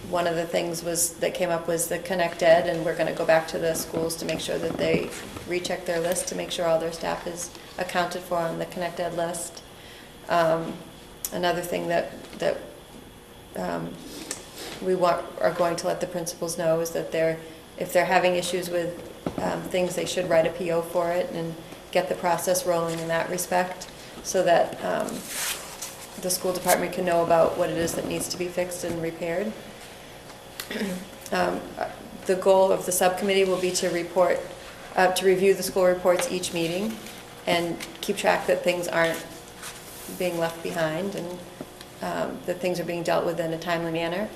One of the things that came up was the Connect Ed, and we're going to go back to the schools to make sure that they recheck their list to make sure all their staff is accounted for on the Connect Ed list. Another thing that we are going to let the principals know is that if they're having issues with things, they should write a PO for it and get the process rolling in that respect, so that the school department can know about what it is that needs to be fixed and repaired. The goal of the subcommittee will be to review the school reports each meeting and keep track that things aren't being left behind and that things are being dealt with in a timely manner.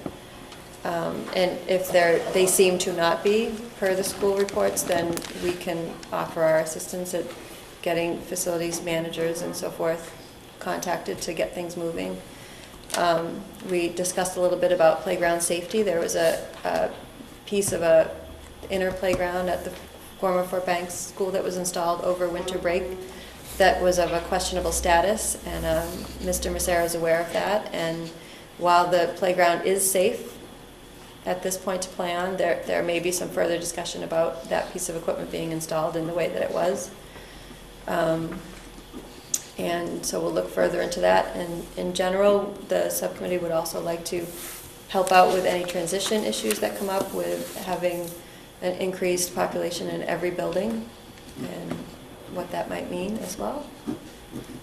And if they seem to not be per the school reports, then we can offer our assistance at getting facilities managers and so forth contacted to get things moving. We discussed a little bit about playground safety. There was a piece of a inner playground at the former Fort Banks school that was installed over winter break that was of a questionable status, and Mr. Mercero is aware of that. And while the playground is safe at this point to play on, there may be some further discussion about that piece of equipment being installed in the way that it was. And so we'll look further into that. And in general, the subcommittee would also like to help out with any transition issues that come up with having an increased population in every building, and what that might mean as well.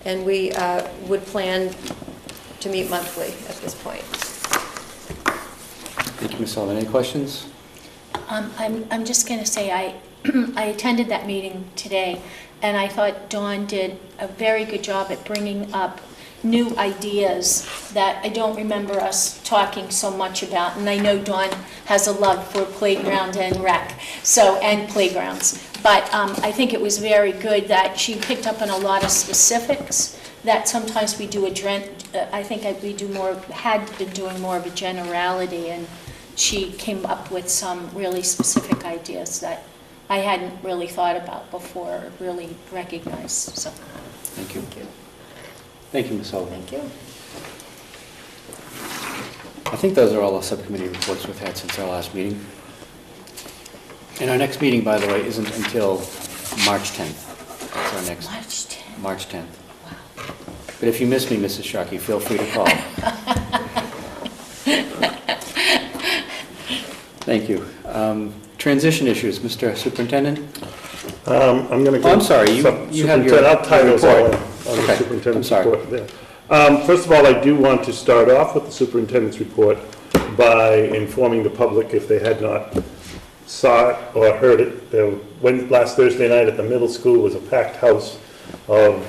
And we would plan to meet monthly at this point. Thank you, Ms. Sullivan. Any questions? I'm just going to say I attended that meeting today, and I thought Dawn did a very good job at bringing up new ideas that I don't remember us talking so much about. And I know Dawn has a love for playground and rec, and playgrounds. But I think it was very good that she picked up on a lot of specifics that sometimes we do I think had been doing more of a generality, and she came up with some really specific ideas that I hadn't really thought about before, or really recognized. So, Thank you. Thank you. Thank you, Ms. Sullivan. Thank you. I think those are all the subcommittee reports we've had since our last meeting. And our next meeting, by the way, isn't until March 10th. That's our next. March 10th. March 10th. Wow. But if you miss me, Mrs. Sharkey, feel free to call. Thank you. Transition issues, Mr. Superintendent? I'm going to go. Oh, I'm sorry, you have your I'll tie those all report. in on the Okay, superintendent's I'm sorry. report there. First of all, I do want to start off with the superintendent's report by informing the public, if they had not saw it or heard it, last Thursday night at the middle school was a packed house of,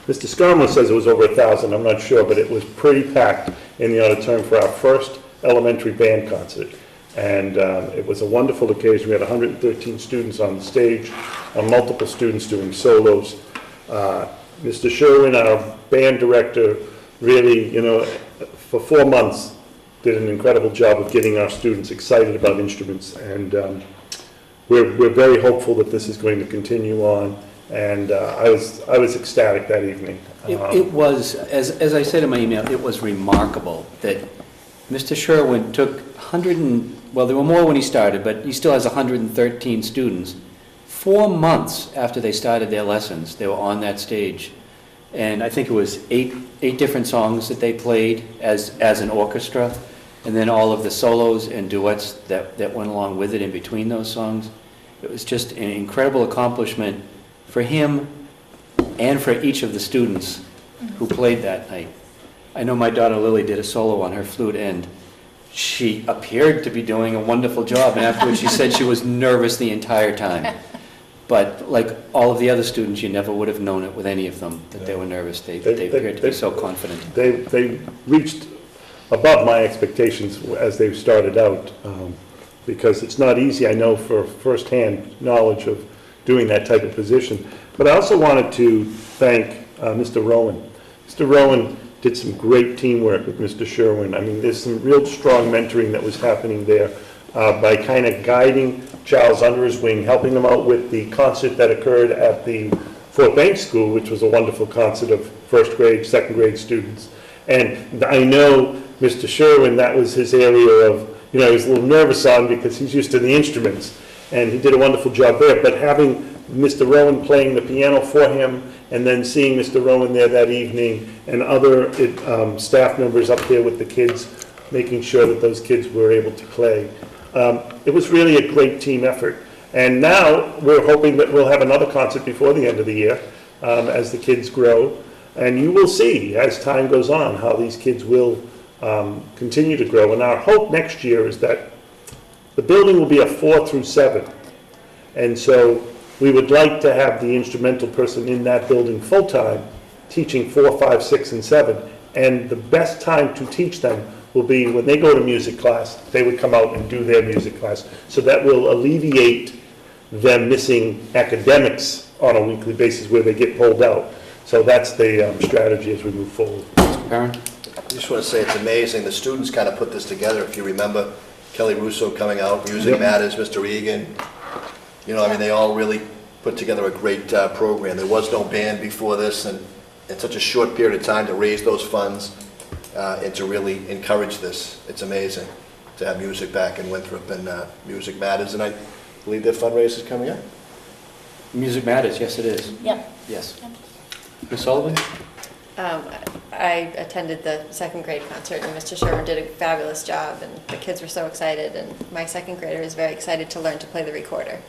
Mr. Scarmore says it was over 1,000, I'm not sure, but it was pretty packed in the auditorium for our first elementary band concert. And it was a wonderful occasion. We had 113 students on the stage, multiple students doing solos. Mr. Sherwin, our band director, really, for 4 months, did an incredible job of getting our students excited about instruments. And we're very hopeful that this is going to continue on. And I was ecstatic that evening. It was, as I said in my email, it was remarkable that Mr. Sherwin took there were more when he started, but he still has 113 students. 4 months after they started their lessons, they were on that stage. And I think it was eight different songs that they played as an orchestra, and then all of the solos and duets that went along with it in between those songs. It was just an incredible accomplishment for him and for each of the students who played that night. I know my daughter Lily did a solo on her flute, and she appeared to be doing a wonderful job, and afterwards she said she was nervous the entire time. But like all of the other students, you never would have known it with any of them, that they were nervous. They appeared to be so confident. They reached above my expectations as they started out, because it's not easy, I know, for firsthand knowledge of doing that type of position. But I also wanted to thank Mr. Rowan. Mr. Rowan did some great teamwork with Mr. Sherwin. I mean, there's some real strong mentoring that was happening there by kind of guiding Charles under his wing, helping him out with the concert that occurred at the Fort Banks School, which was a wonderful concert of first grade, second grade students. And I know Mr. Sherwin, that was his area of, he was a little nervous on because he's used to the instruments. And he did a wonderful job there. But having Mr. Rowan playing the piano for him, and then seeing Mr. Rowan there that evening, and other staff members up there with the kids, making sure that those kids were able to play. It was really a great team effort. And now we're hoping that we'll have another concert before the end of the year as the kids grow. And you will see, as time goes on, how these kids will continue to grow. And our hope next year is that the building will be a 4 through 7. And so we would like to have the instrumental person in that building full-time, teaching 4, 5, 6, and 7. And the best time to teach them will be when they go to music class. They would come out and do their music class. So that will alleviate them missing academics on a weekly basis where they get pulled out. So that's the strategy as we move forward. Karen? I just want to say it's amazing. The students kind of put this together. If you remember Kelly Russo coming out, Music Yep. Matters, Mr. Egan. They all really put together a great program. There was no band before this, and in such a short period of time to raise those funds and to really encourage this, it's amazing to have music back in Winthrop, and Music Matters, and I believe their fundraiser is coming up. Music Matters, yes it is. Yep. Yes. Ms. Sullivan? I attended the second grade concert, and Mr. Sherman did a fabulous job, and the kids were so excited, and my second grader is very excited to learn to play the recorder.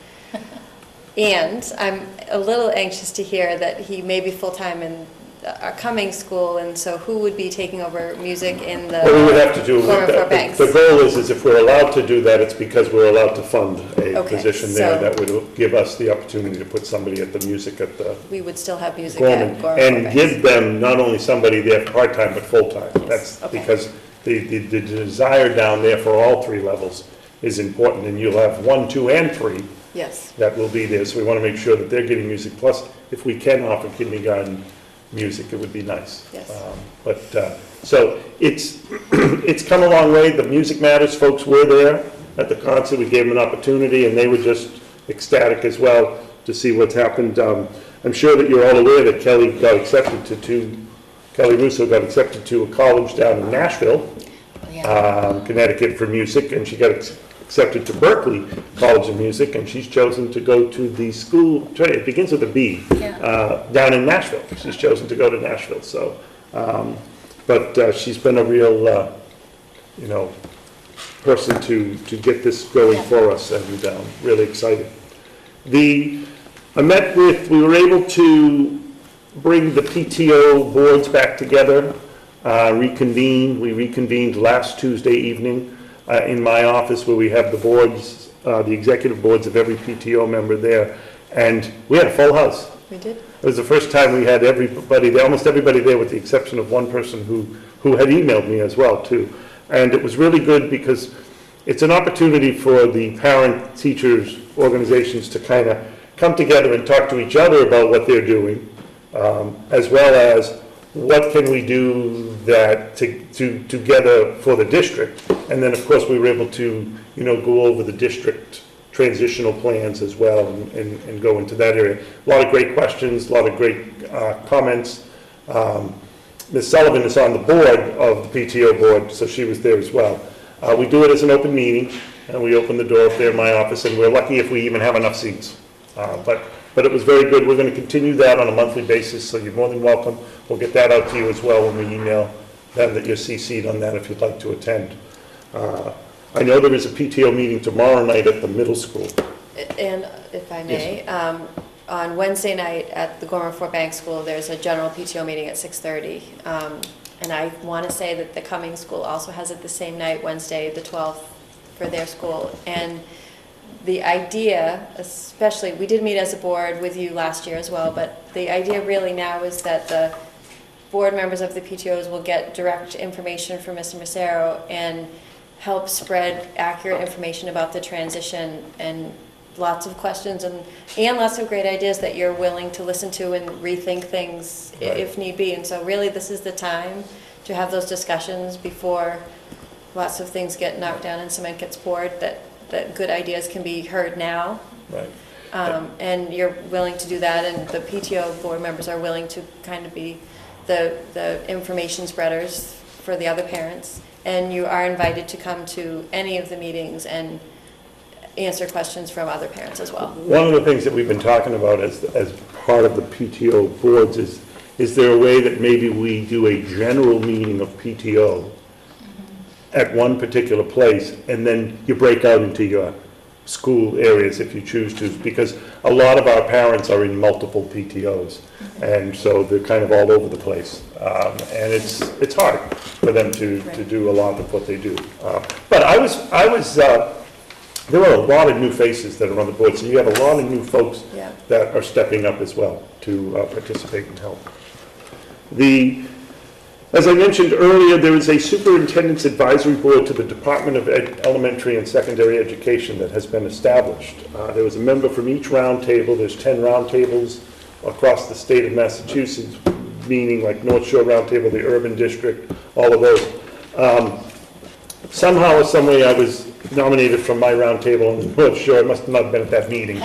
And I'm a little anxious to hear that he may be full-time in a coming school, and so who would be taking over music in the What we would have to do, Winthrop Banks? the goal is if we're allowed to do that, it's because we're allowed to fund a Okay, position there so- that would give us the opportunity to put somebody at the music at the We would still have music Gorman, at Gorman and Banks. give them not only somebody there part-time, but full-time. Yes, That's okay. because the desire down there for all three levels is important, and you'll have 1, 2, and 3 Yes, that will be there, so we want to make sure that they're getting music. Plus, if we can offer kindergarten music, it would be nice. Yes. So it's, it's come a long way. The Music Matters folks were there at the concert. We gave them an opportunity, and they were just ecstatic as well to see what's happened. I'm sure that you're all aware that Kelly Russo got accepted to a college down in Nashville, Connecticut, for music, and she got accepted to Berkeley College of Music, and she's chosen to go to the school, it begins with a B, down in Nashville. She's chosen to go to Nashville, so, but she's been a real, person to get this going for us, and really excited. We were able to bring the PTO boards back together, we reconvened last Tuesday evening in my office, where we have the boards, the executive boards of every PTO member there, and we had a full house. we did. It was the first time we had everybody there, almost everybody there, with the exception of one person who had emailed me as well, too. And it was really good because it's an opportunity for the parent teachers organizations to kind of come together and talk to each other about what they're doing, as well as what can we do that together for the district. And then, of course, we were able to, go over the district transitional plans as well, and go into that area. A lot of great questions, a lot of great comments. Ms. Sullivan is on the board of the PTO board, so she was there as well. We do it as an open meeting, and we open the door up there in my office, and we're lucky if we even have enough seats. But it was very good. We're going to continue that on a monthly basis, so you're more than welcome. We'll get that out to you as well when we email them that you're CC'd on that if you'd like to attend. I know there is a PTO meeting tomorrow night at the middle school. And if I may, on Wednesday night at the Gorman Fort Bank School, there's a general PTO meeting at 6:30. And I want to say that the Cummings School also has it the same night, Wednesday, the 12th, for their school. And the idea, especially, we did meet as a board with you last year as well, but the idea really now is that the board members of the PTOs will get direct information from Mr. Massaro and help spread accurate information about the transition, and lots of questions and lots of great ideas that you're willing to listen to and rethink things if need be. And so really this is the time to have those discussions before lots of things get knocked down and cement gets poured, that good ideas can be heard now. Right. And you're willing to do that, and the PTO board members are willing to kind of be the information spreaders for the other parents. And you are invited to come to any of the meetings and answer questions from other parents as well. One of the things that we've been talking about as part of the PTO boards is there a way that maybe we do a general meeting of PTO at one particular place, and then you break out into your school areas if you choose to, because a lot of our parents are in multiple PTOs, and so they're kind of all over the place, and it's hard for them to do a lot of what they do. But I was there are a lot of new faces that are on the board, so you have a lot of new folks that are stepping up as well to participate and help. As I mentioned earlier, there is a superintendent's advisory board to the Department of Elementary and Secondary Education that has been established. There was a member from each roundtable. There's 10 roundtables across the state of Massachusetts, meaning like North Shore Roundtable, the Urban District, all of those. Somehow or some way I was nominated from my round table on the North Shore. I must not have been at that meeting.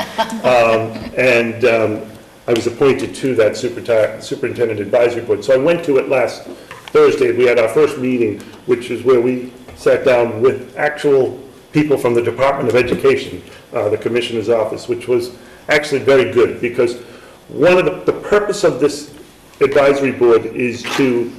I was appointed to that Superintendent Advisory Board. So I went to it last Thursday. We had our first meeting, which is where we sat down with actual people from the Department of Education, the Commissioner's Office, which was actually very good, because one of the purpose of this advisory board is to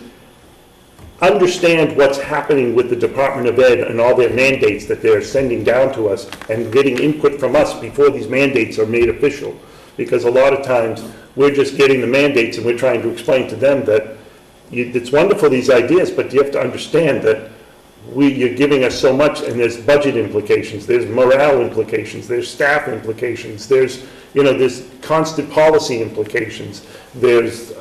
understand what's happening with the Department of Ed and all their mandates that they're sending down to us, and getting input from us before these mandates are made official. Because a lot of times, we're just getting the mandates and we're trying to explain to them that it's wonderful, these ideas, but you have to understand that you're giving us so much, and there's budget implications, there's morale implications, there's staff implications, there's constant policy implications, there's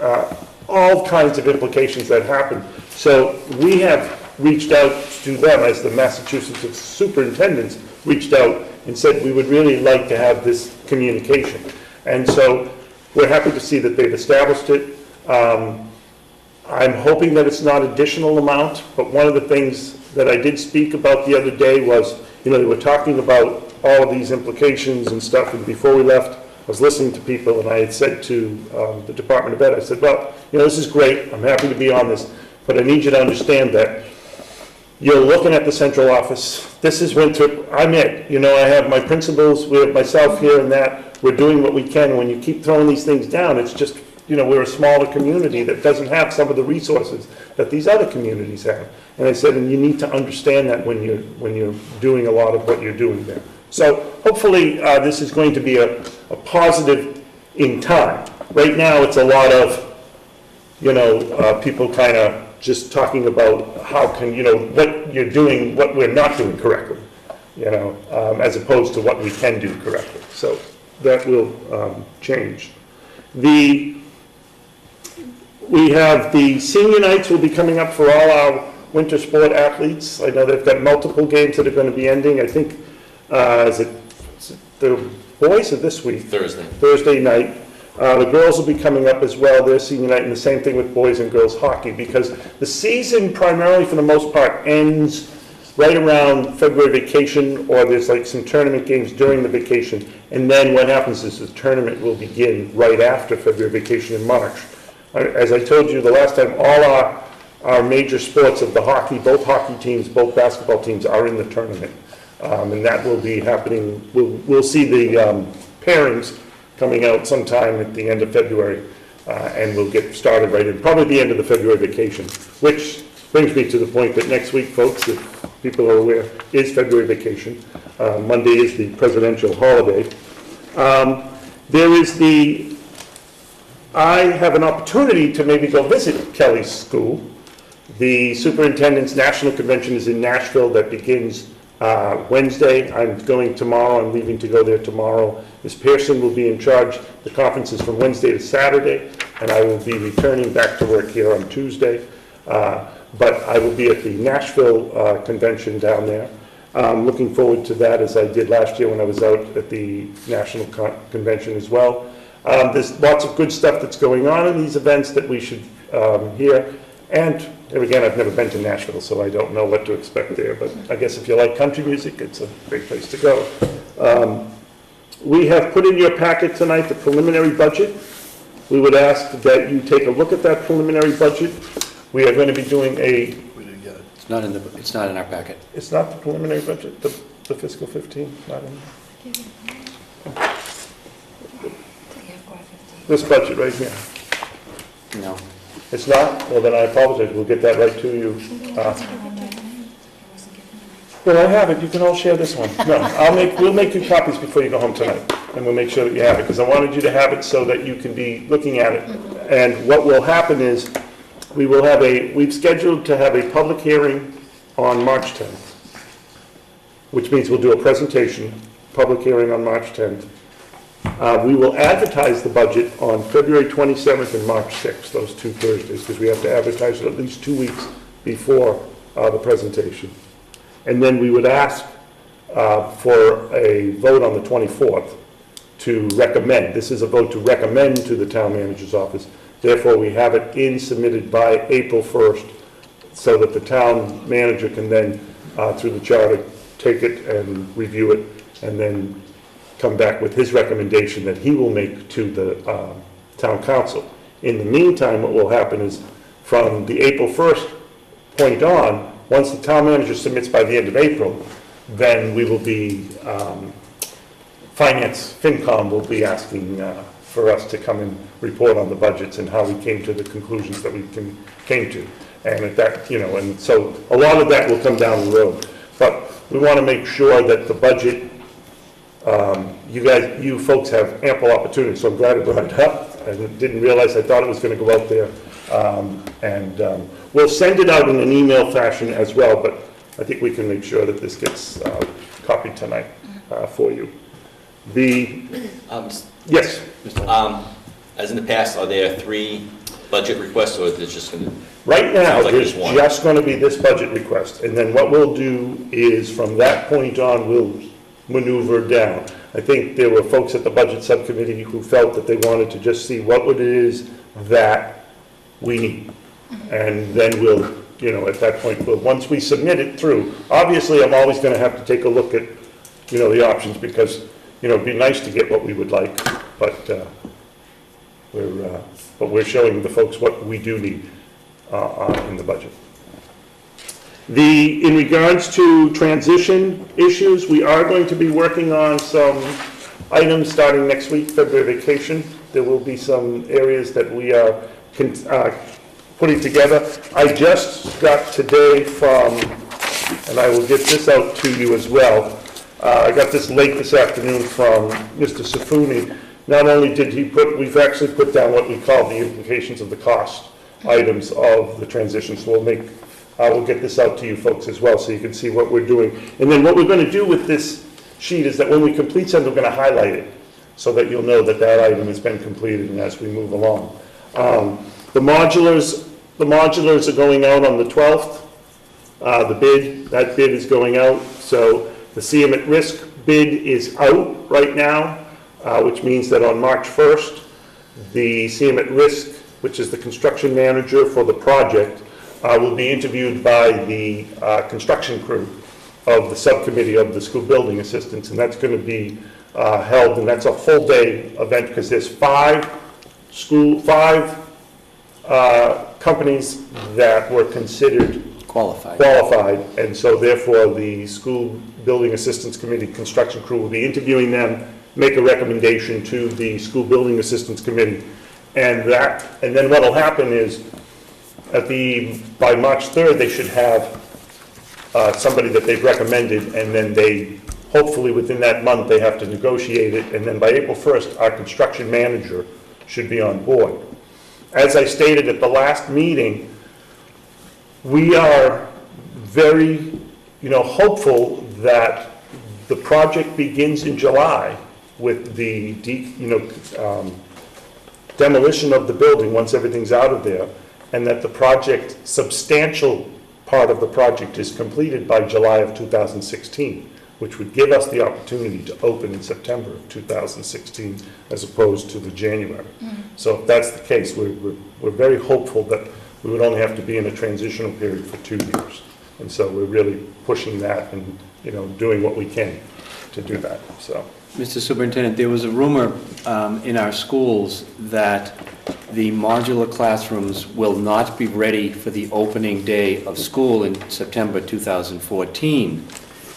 all kinds of implications that happen. So we have reached out to them, as the Massachusetts superintendents reached out and said, we would really like to have this communication. And so we're happy to see that they've established it. I'm hoping that it's not additional amount, but one of the things that I did speak about the other day was, they were talking about all of these implications and stuff, and before we left, I was listening to people, and I had said to the Department of Ed, I said, well, this is great, I'm happy to be on this, but I need you to understand that you're looking at the central office. This is Winthrop, I'm it. I have my principals, we have myself here and that, we're doing what we can. When you keep throwing these things down, it's just, we're a smaller community that doesn't have some of the resources that these other communities have. And I said, and you need to understand that when you're doing a lot of what you're doing there. So hopefully this is going to be a positive in time. Right now it's a lot of, people kind of just talking about how can, what you're doing, what we're not doing correctly, as opposed to what we can do correctly. So that will change. We have the senior nights will be coming up for all our winter sport athletes. I know they've got multiple games that are going to be ending. I think, is it the boys or this week? Thursday night. The girls will be coming up as well, their senior night, and the same thing with boys and girls hockey, because the season primarily for the most part ends right around February vacation, or there's like some tournament games during the vacation, and then what happens is the tournament will begin right after February vacation in March. As I told you the last time, all our major sports of the hockey, both hockey teams, both basketball teams are in the tournament. And that will be happening, we'll see the pairings coming out sometime at the end of February, and we'll get started right in, probably the end of the February vacation, which brings me to the point that next week, folks, if people are aware, is February vacation. Monday is the presidential holiday. I have an opportunity to maybe go visit Kelly's school. The superintendent's national convention is in Nashville. That begins Wednesday. I'm going tomorrow. I'm leaving to go there tomorrow. Ms. Pearson will be in charge. The conference is from Wednesday to Saturday, and I will be returning back to work here on Tuesday. But I will be at the Nashville convention down there. I'm looking forward to that, as I did last year when I was out at the national convention as well. There's lots of good stuff that's going on in these events that we should hear. And again, I've never been to Nashville, so I don't know what to expect there. But I guess if you like country music, it's a great place to go. We have put in your packet tonight the preliminary budget. We would ask that you take a look at that preliminary budget. We are going to be doing a... We didn't get it. It's not in our packet. It's not the preliminary budget, the fiscal 15, not in this budget right here. No. It's not? Well, then I apologize. We'll get that right to you. Well, I have it. You can all share this one. No, we'll make you copies before you go home tonight, and we'll make sure that you have it, because I wanted you to have it so that you can be looking at it. And what will happen is we've scheduled to have a public hearing on March 10th, which means we'll do a presentation, public hearing on March 10th. We will advertise the budget on February 27th and March 6th, those 2 Thursdays, because we have to advertise it at least 2 weeks before the presentation. And then we would ask for a vote on the 24th to recommend. This is a vote to recommend to the town manager's office. Therefore, we have it submitted by April 1st so that the town manager can then, through the charter, take it and review it, and then come back with his recommendation that he will make to the town council. In the meantime, what will happen is, from the April 1st point on, once the town manager submits by the end of April, then we will be, FinCom will be asking for us to come and report on the budgets and how we came to the conclusions that we came to. And at that, and so a lot of that will come down the road. But we want to make sure that the budget, you folks have ample opportunity, so I'm glad I brought it up. I didn't realize, I thought it was going to go out there. We'll send it out in an email fashion as well, but I think we can make sure that this gets copied tonight for you. Yes? As in the past, are there 3 budget requests, or is it just going to? Right now, Sounds like there's there's one. just going to be this budget request, and then what we'll do is, from that point on, we'll maneuver down. I think there were folks at the budget subcommittee who felt that they wanted to just see what it is that we need. And then we'll, at that point, once we submit it through, obviously, I'm always going to have to take a look at, the options, because, it'd be nice to get what we would like, but we're showing the folks what we do need in the budget. In regards to transition issues, we are going to be working on some items starting next week, February vacation. There will be some areas that we are putting together. I just got today and I will get this out to you as well. I got this late this afternoon from Mr. Safuni. Not only did we've actually put down what we call the implications of the cost items of the transition. So we'll get this out to you folks as well, so you can see what we're doing. And then what we're going to do with this sheet is that when we complete something, we're going to highlight it, so that you'll know that that item has been completed, and as we move along. The modulars are going out on the 12th. That bid is going out. So the CM at risk bid is out right now, which means that on March 1st, the CM at risk, which is the construction manager for the project, will be interviewed by the construction crew of the subcommittee of the school building assistants, and that's going to be held, and that's a full day event, because there's 5 companies that were considered qualified, and so therefore the school building assistance committee construction crew will be interviewing them, make a recommendation to the school building assistance committee, and then what will happen is by March 3rd they should have somebody that they've recommended, and then they hopefully within that month they have to negotiate it, and then by April 1st our construction manager should be on board. As I stated at the last meeting, we are very, hopeful that the project begins in July with the, demolition of the building once everything's out of there, and that the substantial part of the project is completed by July of 2016, which would give us the opportunity to open in September of 2016 as opposed to the January. So if that's the case, we're very hopeful that we would only have to be in a transitional period for 2 years. And so we're really pushing that and, doing what we can to do that. So, Mr. Superintendent, there was a rumor in our schools that the modular classrooms will not be ready for the opening day of school in September 2014.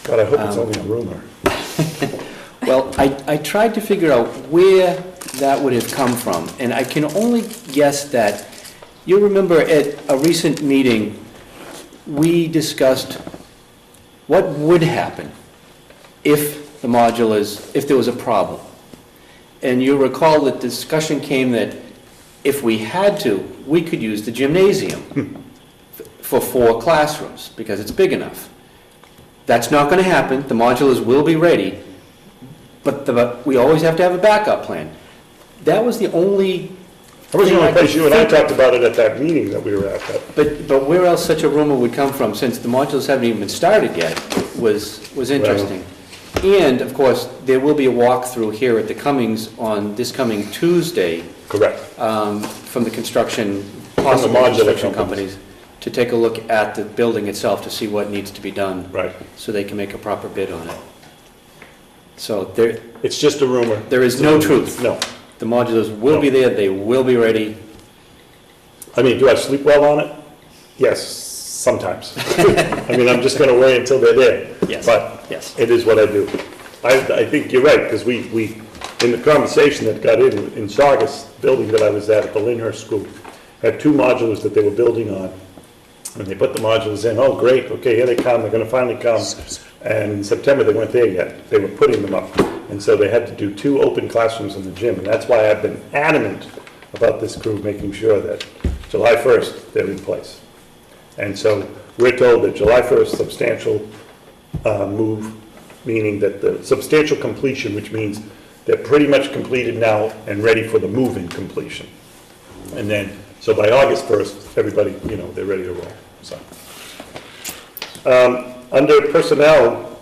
God, I hope it's only a rumor. Well, I tried to figure out where that would have come from, and I can only guess that you remember at a recent meeting, we discussed what would happen if there was a problem. And you recall that the discussion came that if we had to, we could use the gymnasium for 4 classrooms, because it's big enough. That's not going to happen. The modulars will be ready, but we always have to have a backup plan. That was the only... That was the only place you and I talked about it at that meeting that we were at. But where else such a rumor would come from, since the modulars haven't even been started yet, was interesting. Well, and, of course, there will be a walkthrough here at the Cummings on this coming Tuesday. Correct. From the construction, possible construction companies. to take a look at the building itself to see what needs to be done. Right. So they can make a proper bid on it. So It's just a rumor. there is no truth. No. The modulars will be there, they will be ready. I mean, do I sleep well on it? Yes, sometimes. I mean, I'm just going to wait until they're there. Yes. But Yes. it is what I do. I think you're right, because we, in the conversation that got in Saugus, building that I was at the Lyndhurst School, had 2 modulars that they were building on. And they put the modulars in, oh, great, okay, here they come, they're going to finally come. And in September, they weren't there yet. They were putting them up. And so they had to do 2 open classrooms in the gym. And that's why I've been adamant about this crew, making sure that July 1st, they're in place. And so we're told that July 1st, substantial move, meaning that the substantial completion, which means they're pretty much completed now and ready for the move-in completion. And then, so by August 1st, everybody, they're ready to roll, so. Under personnel,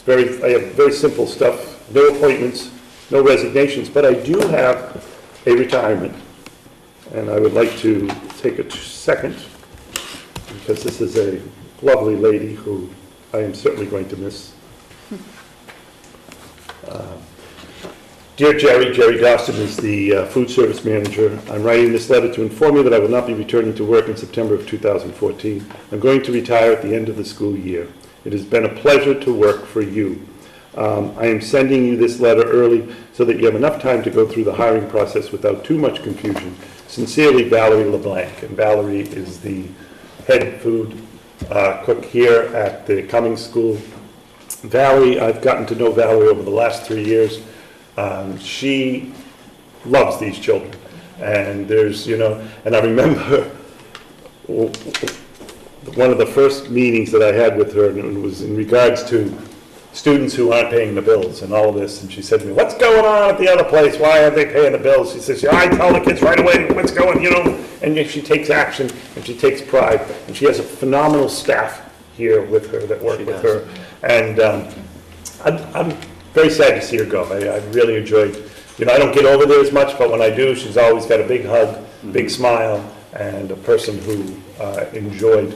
I have very simple stuff, no appointments, no resignations, but I do have a retirement. And I would like to take a second, because this is a lovely lady who I am certainly going to miss. Dear Jerry Dawson is the food service manager. I'm writing this letter to inform you that I will not be returning to work in September of 2014. I'm going to retire at the end of the school year. It has been a pleasure to work for you. I am sending you this letter early so that you have enough time to go through the hiring process without too much confusion. Sincerely, Valerie LeBlanc. And Valerie is the head food cook here at the Cummings School. Valerie, I've gotten to know Valerie over the last 3 years. She loves these children. And there's, and I remember one of the first meetings that I had with her, and it was in regards to students who aren't paying the bills and all of this. And she said to me, what's going on at the other place? Why aren't they paying the bills? She says, I tell the kids right away what's going, And yet she takes action and she takes pride. And she has a phenomenal staff here with her that work with her. And I'm very sad to see her go. I really enjoyed, I don't get over there as much, but when I do, she's always got a big hug, big smile, and a person who enjoyed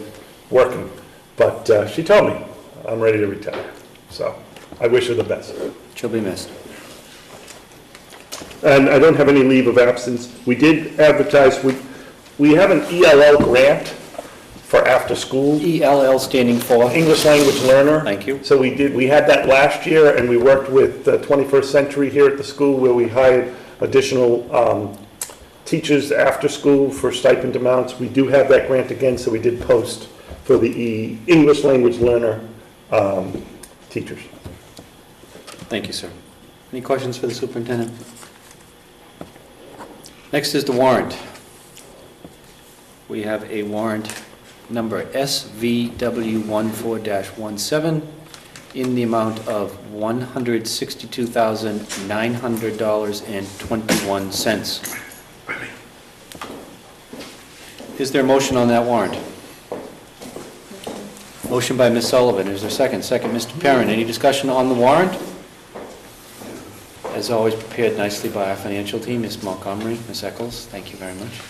working. But she told me, I'm ready to retire. So I wish her the best. She'll be missed. And I don't have any leave of absence. We did advertise, we have an ELL grant for after school. ELL standing for? English Language Learner. Thank you. So we had that last year, and we worked with 21st Century here at the school where we hired additional teachers after school for stipend amounts. We do have that grant again, so we did post for the English Language Learner teachers. Thank you, sir. Any questions for the superintendent? Next is the warrant. We have a warrant number SVW14-17 in the amount of $162,900.21. Is there a motion on that warrant? Motion by Ms. Sullivan. Is there a second? Second, Mr. Perrin. Any discussion on the warrant? As always, prepared nicely by our financial team, Ms. Montgomery, Ms. Eccles. Thank you very much.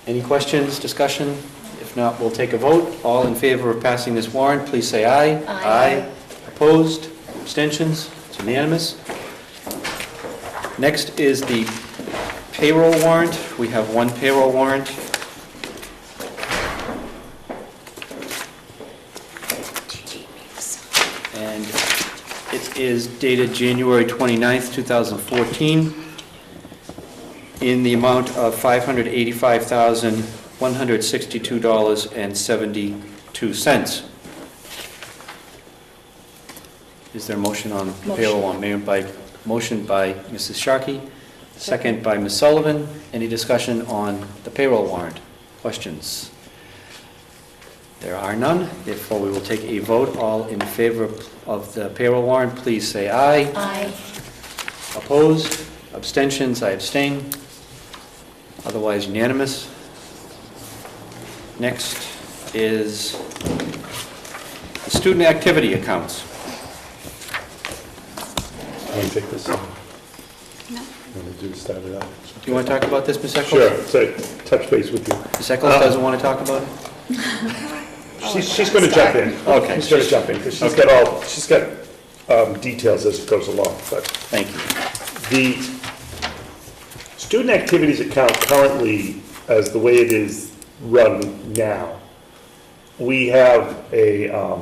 Any questions, discussion? If not, we'll take a vote. All in favor of passing this warrant, please say aye. Aye. Opposed? Abstentions? It's unanimous. Next is the payroll warrant. We have one payroll warrant. And it is dated January 29th, 2014, in the amount of $585,162.72. Is there a motion on the payroll warrant? Motion by Mrs. Sharkey, second by Ms. Sullivan. Any discussion on the payroll warrant? Questions? There are none. Therefore, we will take a vote. All in favor of the payroll warrant, please say aye. Aye. Opposed? Abstentions? I abstain. Otherwise unanimous. Next is the student activity accounts. Let me take this. No. Start it out. Do you want to talk about this, Ms. Eccles? Sure, so touch base with you. Ms. Eccles doesn't want to talk about it? She's going to jump in. Okay. She's going to jump in, because she's got details as it goes along, but. Thank you. The student activities account currently, as the way it is run now, we have a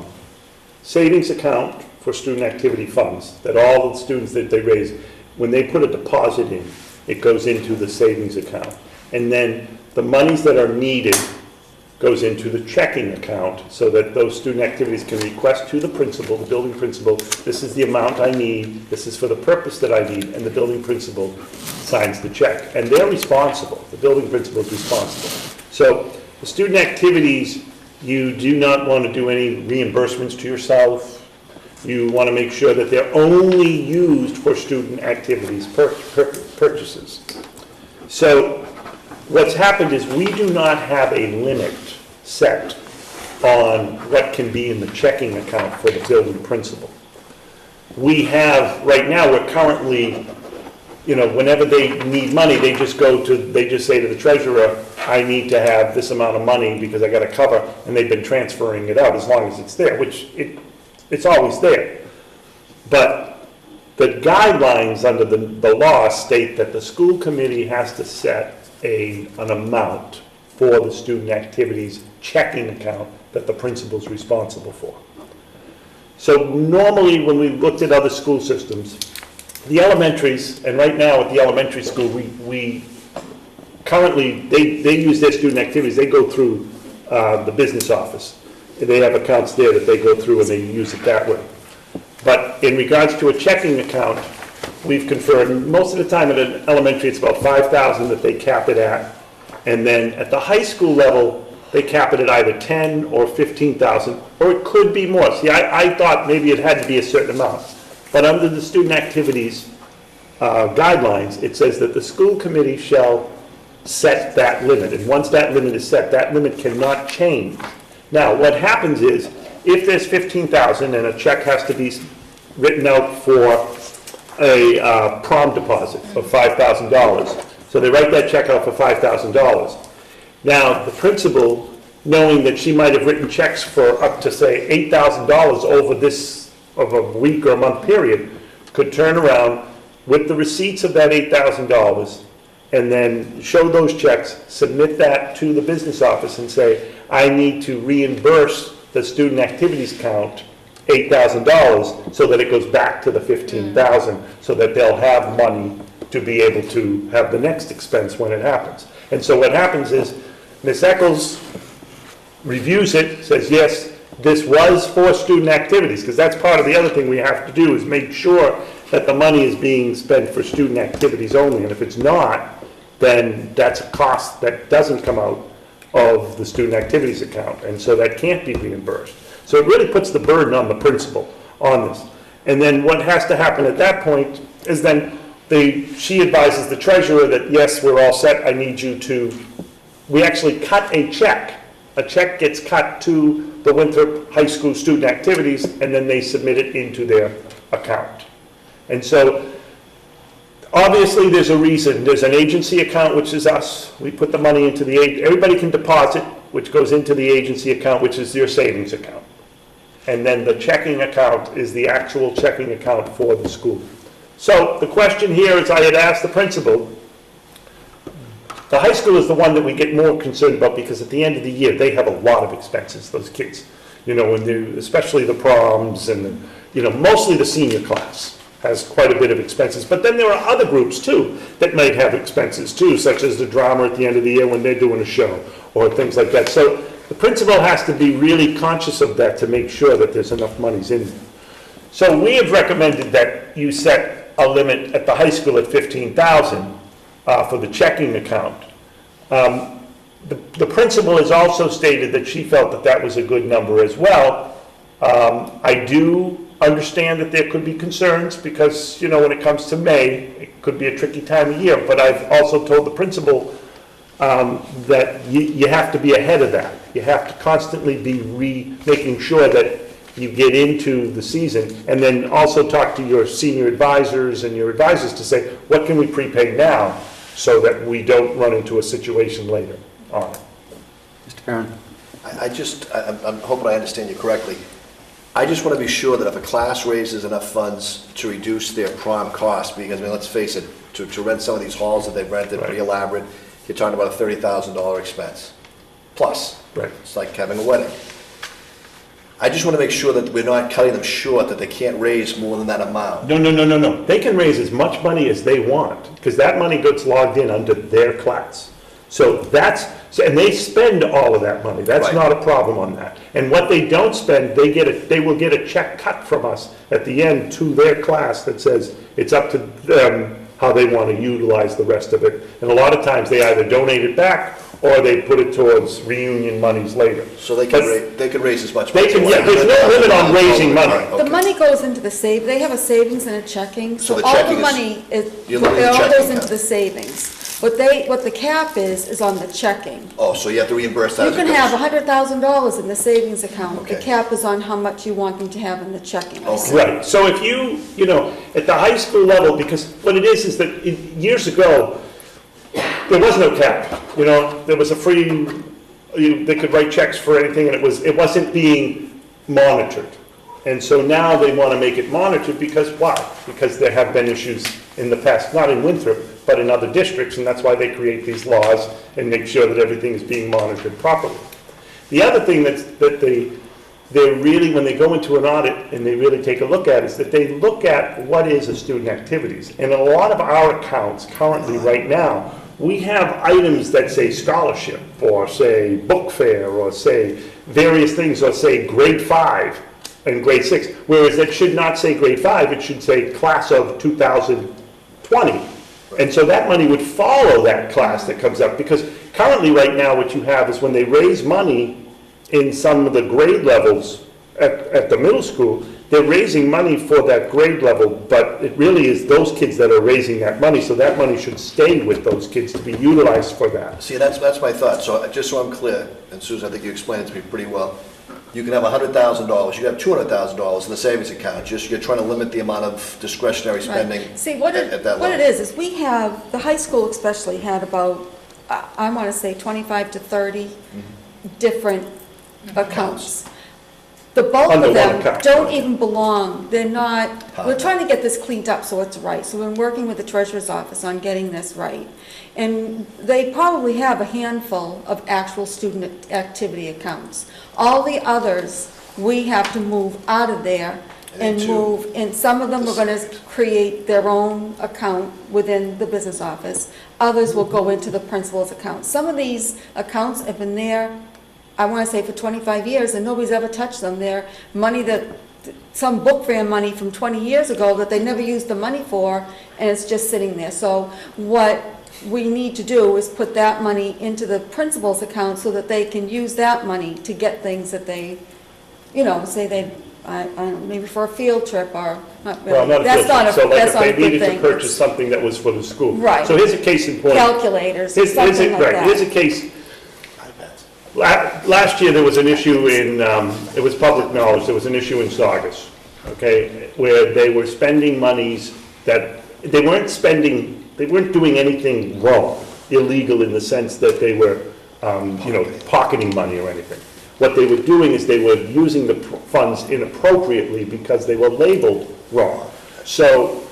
savings account for student activity funds that all the students that they raise, when they put a deposit in, it goes into the savings account. And then the monies that are needed goes into the checking account so that those student activities can request to the principal, the building principal, this is the amount I need, this is for the purpose that I need, and the building principal signs the check. And they're responsible, the building principal is responsible. So the student activities, you do not want to do any reimbursements to yourself. You want to make sure that they're only used for student activities purchases. So what's happened is we do not have a limit set on what can be in the checking account for the building principal. We have, right now, we're currently, whenever they need money, they just say to the treasurer, I need to have this amount of money because I got to cover, and they've been transferring it out as long as it's there, which it's always there. But the guidelines under the law state that the school committee has to set an amount for the student activities checking account that the principal's responsible for. So normally when we looked at other school systems, the elementaries, and right now at the elementary school, we currently, they use their student activities, they go through the business office. They have accounts there that they go through and they use it that way. But in regards to a checking account, we've conferred, most of the time at an elementary, it's about $5,000 that they cap it at. And then at the high school level, they cap it at either $10,000 or $15,000, or it could be more. See, I thought maybe it had to be a certain amount. But under the student activities guidelines, it says that the school committee shall set that limit. And once that limit is set, that limit cannot change. Now, what happens is, if there's $15,000 and a check has to be written out for a prom deposit of $5,000, so they write that check out for $5,000. Now, the principal, knowing that she might have written checks for up to, say, $8,000 over this of a week or a month period, could turn around with the receipts of that $8,000 and then show those checks, submit that to the business office and say, I need to reimburse the student activities account $8,000 so that it goes back to the $15,000 so that they'll have money to be able to have the next expense when it happens. And so what happens is Ms. Eccles reviews it, says, yes, this was for student activities, because that's part of the other thing we have to do is make sure that the money is being spent for student activities only. And if it's not, then that's a cost that doesn't come out of the student activities account. And so that can't be reimbursed. So it really puts the burden on the principal on this. And then what has to happen at that point is then she advises the treasurer that, yes, we're all set, I need you to, we actually cut a check. A check gets cut to the Winthrop High School student activities, and then they submit it into their account. And so, obviously, there's a reason. There's an agency account, which is us. We put the money into everybody can deposit, which goes into the agency account, which is their savings account. And then the checking account is the actual checking account for the school. So the question here is, I had asked the principal, the high school is the one that we get more concerned about because at the end of the year, they have a lot of expenses, those kids. Especially the proms and, mostly the senior class has quite a bit of expenses. But then there are other groups too that might have expenses too, such as the drama at the end of the year when they're doing a show or things like that. So the principal has to be really conscious of that to make sure that there's enough monies in there. So we have recommended that you set a limit at the high school at $15,000 for the checking account. The principal has also stated that she felt that that was a good number as well. I do understand that there could be concerns because, when it comes to May, it could be a tricky time of year, but I've also told the principal that you have to be ahead of that. You have to constantly be making sure that you get into the season, and then also talk to your senior advisors and your advisors to say, what can we prepay now so that we don't run into a situation later on? Mr. Barron? I'm hoping I understand you correctly. I just want to be sure that if a class raises enough funds to reduce their prom cost, because, I mean, let's face it, to rent some of these halls that they've rented, pretty elaborate, you're talking about a $30,000 expense. Plus. Right. It's like having a wedding. I just want to make sure that we're not cutting them short, that they can't raise more than that amount. No. They can raise as much money as they want, because that money gets logged in under their class. So and they spend all of that money. That's Right. not a problem on that. And what they don't spend, they will get a check cut from us at the end to their class that says it's up to them how they want to utilize the rest of it. And a lot of times they either donate it back or they put it towards reunion monies later. So they can raise as much They money. can, yeah, there's no limit on raising money. Okay. The money goes into the they have a savings and a checking, So so the all checking the is- money is, You're it limiting the all checking goes into now. the savings. What the cap is on the checking. Oh, so you have to reimburse that You as it can goes. have $100,000 in the savings account. The Okay. cap is on how much you want them to have in the checking. Okay. Right, so if you know, at the high school level, because what it is that years ago, there was no cap. You know, there was a free, they could write checks for anything, and it wasn't being monitored. And so now they want to make it monitored because why? Because there have been issues in the past, not in Winthrop, but in other districts, and that's why they create these laws and make sure that everything is being monitored properly. The other thing that they're really, when they go into an audit and they really take a look at, is that they look at what is a student activities. And in a lot of our accounts currently right now, we have items that say scholarship, or say book fair, or say various things, or say grade 5 and grade 6, whereas it should not say grade 5, it should say class of 2020. And so that money would follow that class that comes up, because currently right now what you have is when they raise money in some of the grade levels at the middle school, they're raising money for that grade level, but it really is those kids that are raising that money, so that money should stay with those kids to be utilized for that. See, that's my thought. So just so I'm clear, and Susan, I think you explained it to me pretty well. You can have $100,000, you can have $200,000 in the savings account, just you're trying to limit the amount of discretionary spending See, what at that it level. is we have, the high school especially had about, I want to say 25 to 30 different accounts. The bulk Under of one them account. don't even belong, they're not, we're Part. trying to get this cleaned up so it's right. So we're working with the treasurer's office on getting this right. And they probably have a handful of actual student activity accounts. All the others, we have to move out of there and Into move, and some of them are going to create their own account within the business office. Others will go into the principal's account. Some of these accounts have been there, I want to say for 25 years, and nobody's ever touched them. They're money that, some book fair money from 20 years ago that they never used the money for, and it's just sitting there. So what we need to do is put that money into the principal's account so that they can use that money to get things that they, you know, say they, I don't know, maybe for a field trip or, not really. Well, not a That's field not trip. a, So like that's if not a they good needed to thing. purchase something that was for the school. Right. So here's a case in point. Calculators, Here's something like that. Here's a case. Last year, there was an issue in, it was public knowledge, there was an issue in Saugus, okay, where they were spending monies that, they weren't doing anything wrong, illegal in the sense that they were, pocketing money or anything. What they were doing is they were using the funds inappropriately because they were labeled wrong. So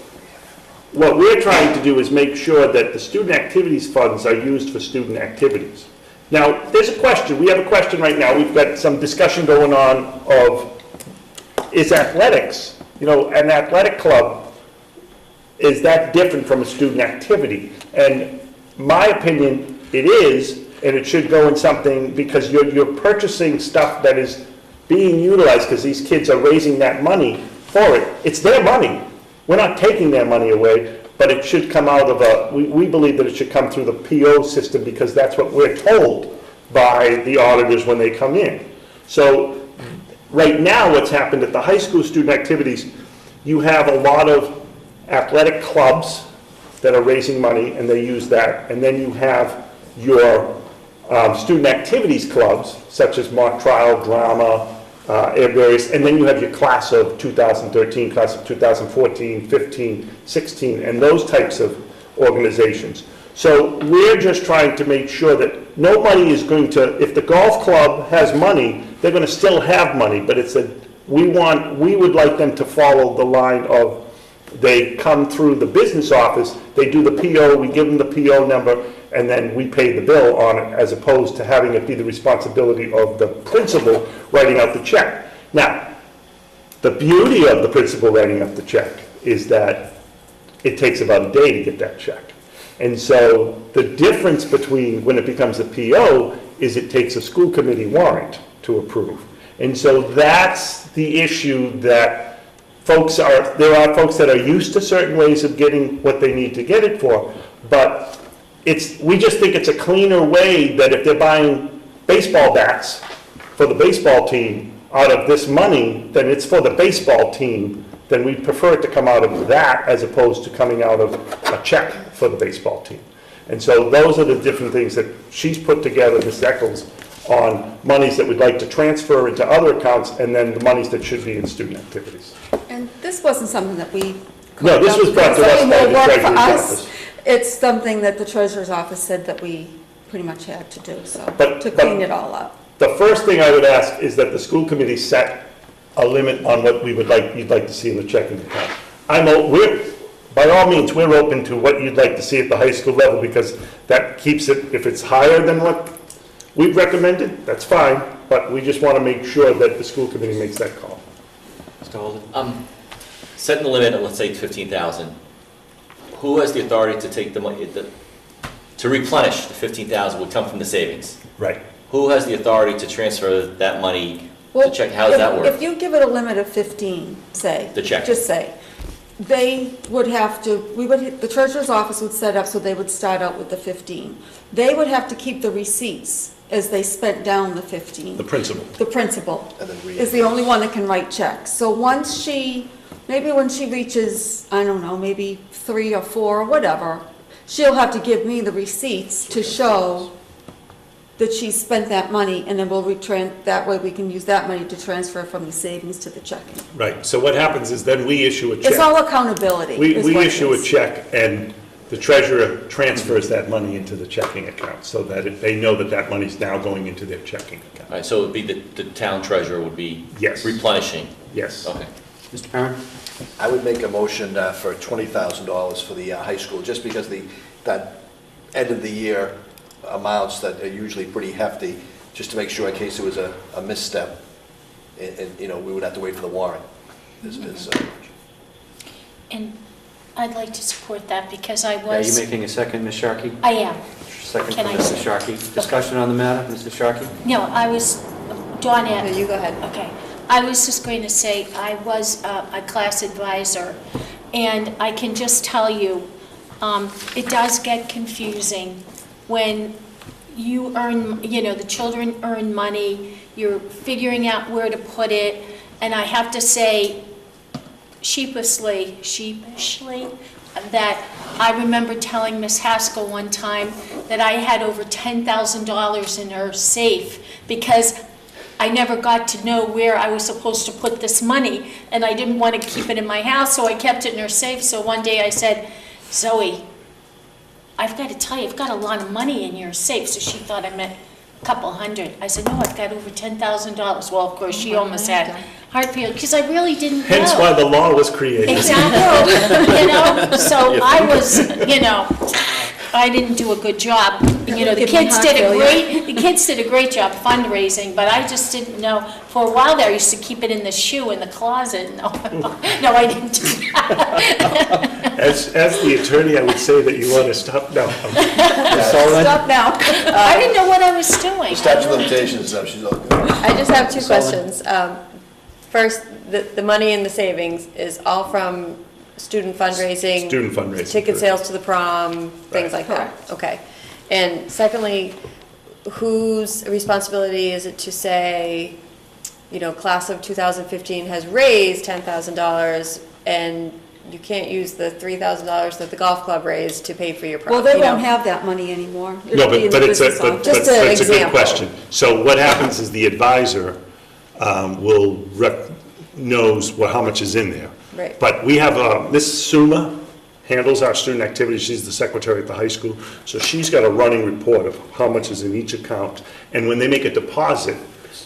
what we're trying to do is make sure that the student activities funds are used for student activities. Now, there's a question, we have a question right now, we've got some discussion going on of, is athletics, an athletic club, is that different from a student activity? And my opinion, it is, and it should go in something, because you're purchasing stuff that is being utilized, because these kids are raising that money for it. It's their money. We're not taking their money away, but it should come out of we believe that it should come through the PO system, because that's what we're told by the auditors when they come in. So right now, what's happened at the high school student activities, you have a lot of athletic clubs that are raising money, and they use that. And then you have your student activities clubs, such as mock trial, drama, various, and then you have your class of 2013, class of 2014, 15, 16, and those types of organizations. So we're just trying to make sure that nobody is going to, if the golf club has money, they're going to still have money, but it's a, we would like them to follow the line of, they come through the business office, they do the PO, we give them the PO number, and then we pay the bill on it, as opposed to having it be the responsibility of the principal writing out the check. Now, the beauty of the principal writing out the check is that it takes about a day to get that check. And so the difference between when it becomes a PO is it takes a school committee warrant to approve. And so that's the issue that there are folks that are used to certain ways of getting what they need to get it for, but we just think it's a cleaner way that if they're buying baseball bats for the baseball team out of this money, then it's for the baseball team, then we'd prefer it to come out of that as opposed to coming out of a check for the baseball team. And so those are the different things that she's put together, Ms. Eccles, on monies that we'd like to transfer into other accounts, and then the monies that should be in student activities. And this wasn't something that we. No, this was brought to us by the treasurer's office. It's something that the treasurer's office said that we pretty much had to do, so, But to clean it all up. The first thing I would ask is that the school committee set a limit on what you'd like to see in the checking account. By all means, we're open to what you'd like to see at the high school level, because that keeps it, if it's higher than what we've recommended, that's fine, but we just want to make sure that the school committee makes that call. Mr. Holden? Setting the limit at, let's say, 15,000. Who has the authority to take the money, to replenish the 15,000 would come from the savings? Right. Who has the authority to transfer that money to Well, check? How does that work? If you give it a limit of 15, say. The check. Just say, they would have to, the treasurer's office would set up so they would start out with the 15. They would have to keep the receipts as they spent down the 15. The principal. The principal And then read is the only one that can write checks. So once maybe when she reaches, I don't know, maybe 3 or 4 or whatever, she'll have to give me the receipts to show that she spent that money, and then that way we can use that money to transfer from the savings to the checking. Right, so what happens is then we issue a check. It's all accountability. We is what it issue a is. check, and the treasurer transfers that money into the checking account, so that they know that that money's now going into their checking account. All right, so it would be the town treasurer would be Yes. replenishing? Yes. Okay. Mr. Perrin? I would make a motion for $20,000 for the high school, just because that end of the year amounts that are usually pretty hefty, just to make sure in case there was a misstep, and we would have to wait for the warrant. And I'd like to support that because I Are you was, making a second, Ms. Sharkey? I am. Second Can from I Mrs. say- Sharkey. Discussion on the matter, Mrs. Sharkey? No, I was, Dawn No, you go ahead. Okay. I was just going to say, I was a class advisor, and I can just tell you, it does get confusing when you earn, the children earn money, you're figuring out where to put it, and I have to say, sheepishly, that I remember telling Miss Haskell one time that I had over $10,000 in her safe because I never got to know where I was supposed to put this money, and I didn't want to keep it in my house, so I kept it in her safe. So one day I said, Zoe, I've got to tell you, I've got a lot of money in your safe. So she thought I meant a couple hundred. I said, no, I've got over $10,000. Well, of course, she almost had heart failure, because I really didn't know. Hence why the law was created. Exactly, so I was, I didn't do a good job. The kids did a great job fundraising, but I just didn't know. For a while there, I used to keep it in the shoe in the closet. No, I didn't do that. As the attorney, I would say that you want to stop now. Stop now. I didn't know what I was doing. Statute of limitations, so she's all good. I just have two Sullivan. questions. First, the money in the savings is all from student fundraising? Student fundraising. Ticket correct. sales to the prom, things like that? Correct. Okay. And secondly, whose responsibility is it to say, class of 2015 has raised $10,000 and you can't use the $3,000 that the golf club raised to pay for your prom? Well, they won't have that money anymore. No, It'll be in but the it's a business office. Just an good example. question. So what happens is the advisor knows how much is in there. Right. But we have, Miss Suma handles our student activities, she's the secretary at the high school, so she's got a running report of how much is in each account. And when they make a deposit,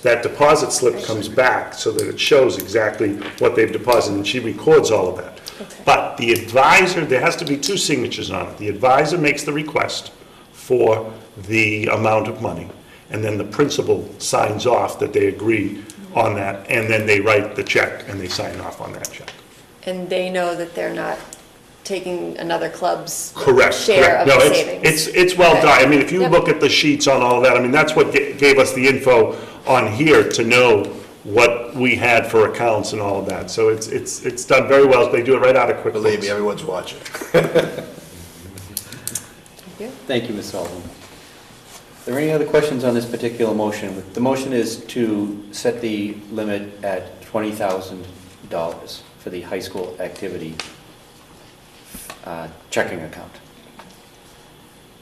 that deposit slip comes back so that it shows exactly what they've deposited, and she records all of that. Okay. But the advisor, there has to be 2 signatures on it. The advisor makes the request for the amount of money, and then the principal signs off that they agree on that, and then they write the check and they sign off on that check. And they know that they're not taking another club's Correct. share of No, the savings? it's well Okay. done. I mean, if you Yep. look at the sheets on all that, I mean, that's what gave us the info on here to know what we had for accounts and all of that. So it's done very well. They do it right out of QuickBooks. Believe me, everyone's watching. Thank you, Ms. Sullivan. Are there any other questions on this particular motion? The motion is to set the limit at $20,000 for the high school activity checking account.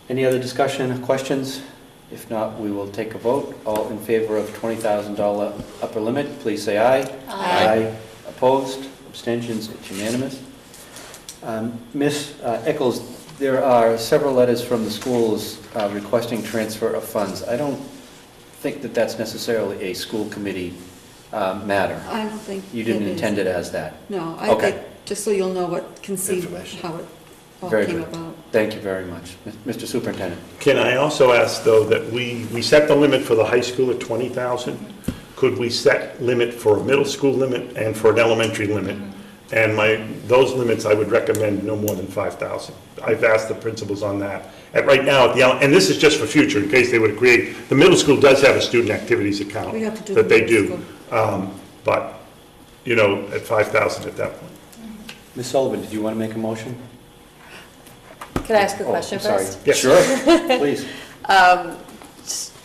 Any other discussion or questions? If not, we will take a vote. All in favor of $20,000 upper limit, please say aye. Aye. Opposed? Abstentions? It's unanimous. Ms. Eccles, there are several letters from the schools requesting transfer of funds. I don't think that that's necessarily a school committee matter. I don't think You didn't it is. intend it as that. No, I Okay. think, just so you'll know what, conceive Information. how it all Very came good. about. Thank you very much. Mr. Superintendent. Can I also ask, though, that we set the limit for the high school at 20,000? Could we set limit for a middle school limit and for an elementary limit? And those limits, I would recommend no more than 5,000. I've asked the principals on that. Right now, and this is just for future, in case they would agree, the middle school does have a student activities account We have to do that the they middle do. But, at 5,000 at that point. Ms. Sullivan, did you want to make a motion? Could I ask a Oh, question I'm sorry. first? Yes. Sure, please.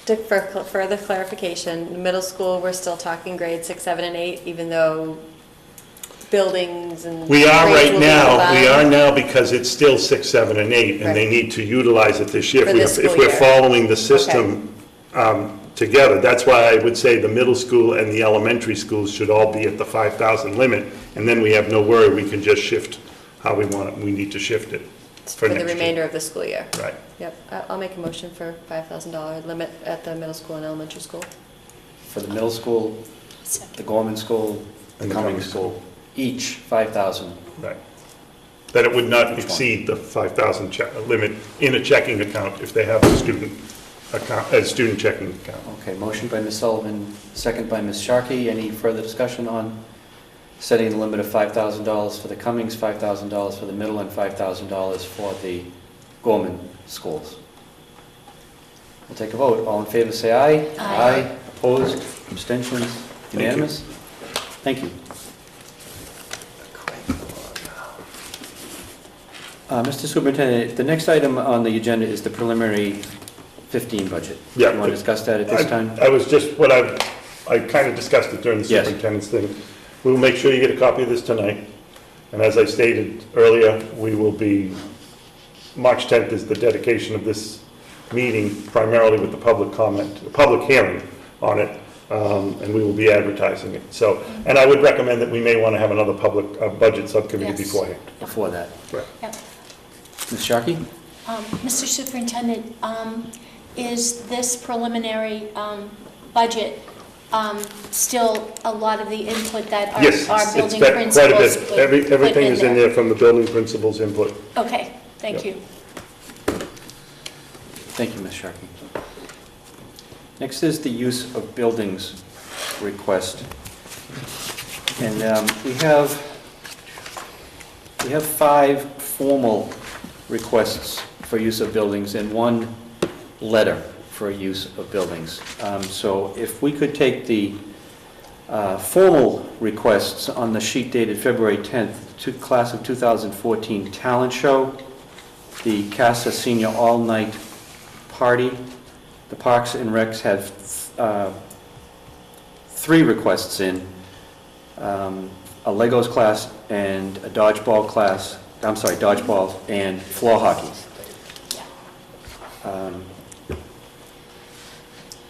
For further clarification, middle school, we're still talking grades 6, 7, and 8, even though buildings and We are grades right will be now, combined? because it's still 6, 7, and 8, and they Right. need to utilize it this year. For this If school we're year. following the system together, that's why I would say the middle school and the elementary schools should all be at the 5,000 limit, and then we have no worry, we can just shift how we want it, we need to shift it For the next year. remainder of the school year? Right. Yep, I'll make a motion for $5,000 limit at the middle school and elementary school. For the middle school, the Gorman School, the And the Cummings Cummings School, each 5,000. Right. That it would not Which one? exceed the 5,000 limit in a checking account if they have a student checking account. Okay, motion by Ms. Sullivan, second by Ms. Sharkey. Any further discussion on setting the limit of $5,000 for the Cummings, $5,000 for the middle, and $5,000 for the Gorman schools? We'll take a vote. All in favor, say aye. Aye. Opposed? Abstentions? you. Unanimous? Thank you. Mr. Superintendent, the next item on the agenda is the preliminary 15 budget. Yeah. You want to discuss that at this time? I was just, I kind of discussed it during the Yes. superintendent's thing. We will make sure you get a copy of this tonight. And as I stated earlier, we will be, March 10th is the dedication of this meeting, primarily with the public comment, the public hearing on it, and we will be advertising it. So, and I would recommend that we may want to have another public budget subcommittee Yes. beforehand. Before that. Right. Yep. Ms. Sharkey? Mr. Superintendent, is this preliminary budget still a lot of the input that Yes, our it's building quite a principals bit. put Everything is in there from the building principal's input. Okay, thank Yep. you. Thank you, Ms. Sharkey. Next is the use of buildings request. And we have 5 formal requests for use of buildings and 1 letter for use of buildings. So if we could take the formal requests on the sheet dated February 10th, class of 2014 talent show, the CASA Senior All-Night Party. The Parks and Recs have 3 requests in, a Legos class and a dodgeball class, dodgeball and floor hockey.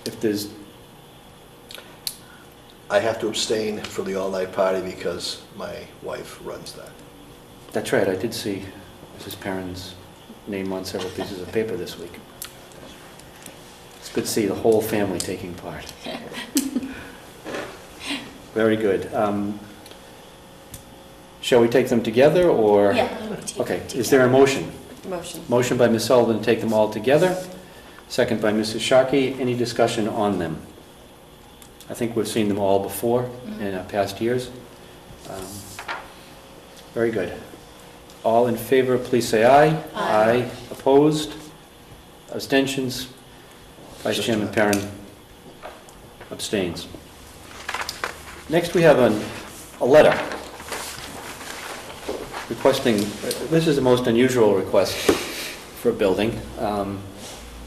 If there's, I have to abstain from the all-night party because my wife runs that. That's right, I did see Mrs. Perrin's name on several pieces of paper this week. It's good to see the whole family taking part. Very good. Shall we take them together, or? Yeah. we would take Okay, it is there a motion? Motion. Motion by Ms. Sullivan to take them all together, second by Mrs. Sharkey. Any discussion on them? I think we've seen them all before in past years. Very good. All in favor, please say aye. Aye. Opposed? Abstentions? Vice Chairman Perrin abstains. Next, we have a letter requesting, this is the most unusual request for a building.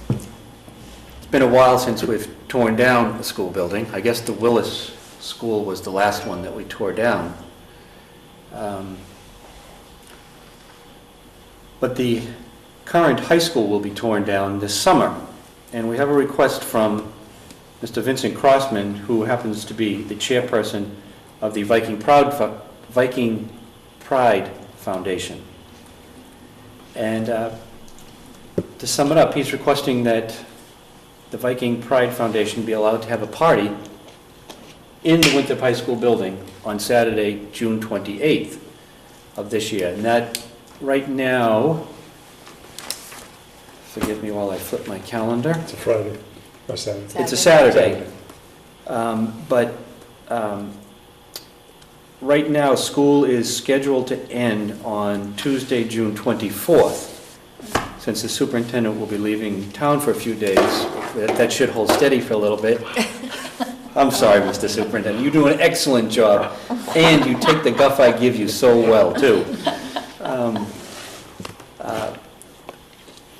It's been a while since we've torn down a school building. I guess the Willis School was the last one that we tore down. But the current high school will be torn down this summer. And we have a request from Mr. Vincent Crossman, who happens to be the chairperson of the Viking Pride Foundation. And to sum it up, he's requesting that the Viking Pride Foundation be allowed to have a party in the Winthrop High School building on Saturday, June 28th of this year. And that, right now, forgive me while I flip my calendar. It's a Friday or Saturday. It's a Saturday. Right now, school is scheduled to end on Tuesday, June 24th. Since the superintendent will be leaving town for a few days, that should hold steady for a little bit. I'm sorry, Mr. Superintendent, you do an excellent job, and you take the guff I give you so well, too.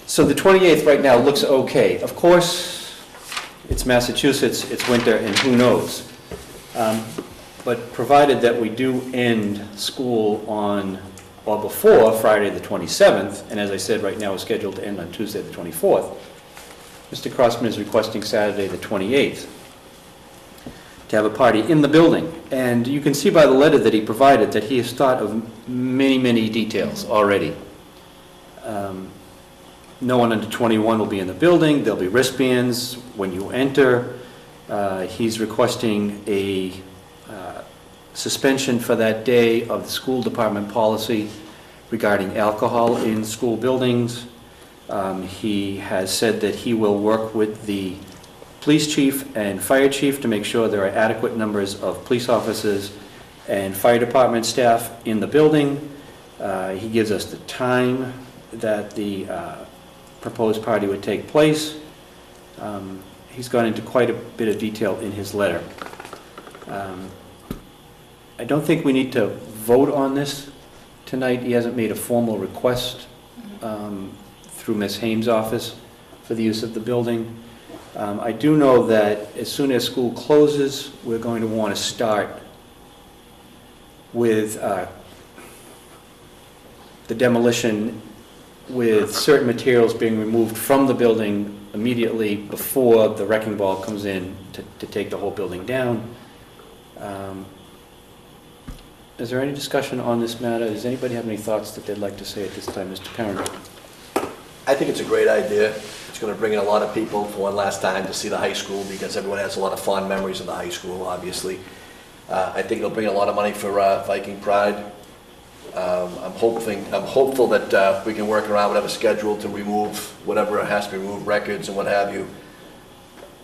So the 28th right now looks okay. Of course, it's Massachusetts, it's winter, and who knows? But provided that we do end school on or before Friday the 27th, and as I said, right now it's scheduled to end on Tuesday the 24th, Mr. Crossman is requesting Saturday the 28th to have a party in the building. And you can see by the letter that he provided that he has thought of many, many details already. No one under 21 will be in the building. There'll be wristbands when you enter. He's requesting a suspension for that day of the school department policy regarding alcohol in school buildings. He has said that he will work with the police chief and fire chief to make sure there are adequate numbers of police officers and fire department staff in the building. He gives us the time that the proposed party would take place. He's gone into quite a bit of detail in his letter. I don't think we need to vote on this tonight. He hasn't made a formal request through Ms. Hames' office for the use of the building. I do know that as soon as school closes, we're going to want to start with the demolition, with certain materials being removed from the building immediately before the wrecking ball comes in to take the whole building down. Is there any discussion on this matter? Does anybody have any thoughts that they'd like to say at this time? Mr. Perrin? I think it's a great idea. It's going to bring in a lot of people for one last time to see the high school, because everyone has a lot of fond memories of the high school, obviously. I think it'll bring a lot of money for Viking Pride. I'm hopeful that we can work around whatever schedule to remove whatever has to be removed, records and what have you.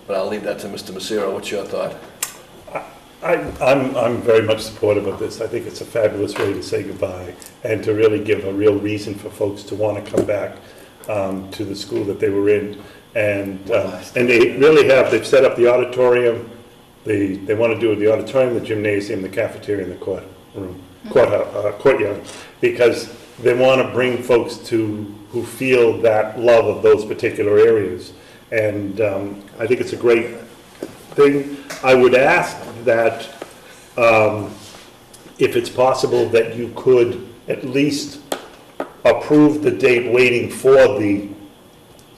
But I'll leave that to Mr. Messero. What's your thought? I'm very much supportive of this. I think it's a fabulous way to say goodbye and to really give a real reason for folks to want to come back to the school that they were in. And they really have, they've set up the auditorium. They want to do the auditorium, the gymnasium, the cafeteria, and the courtyard, because they want to bring folks who feel that love of those particular areas. And I think it's a great thing. I would ask that if it's possible that you could at least approve the date waiting for the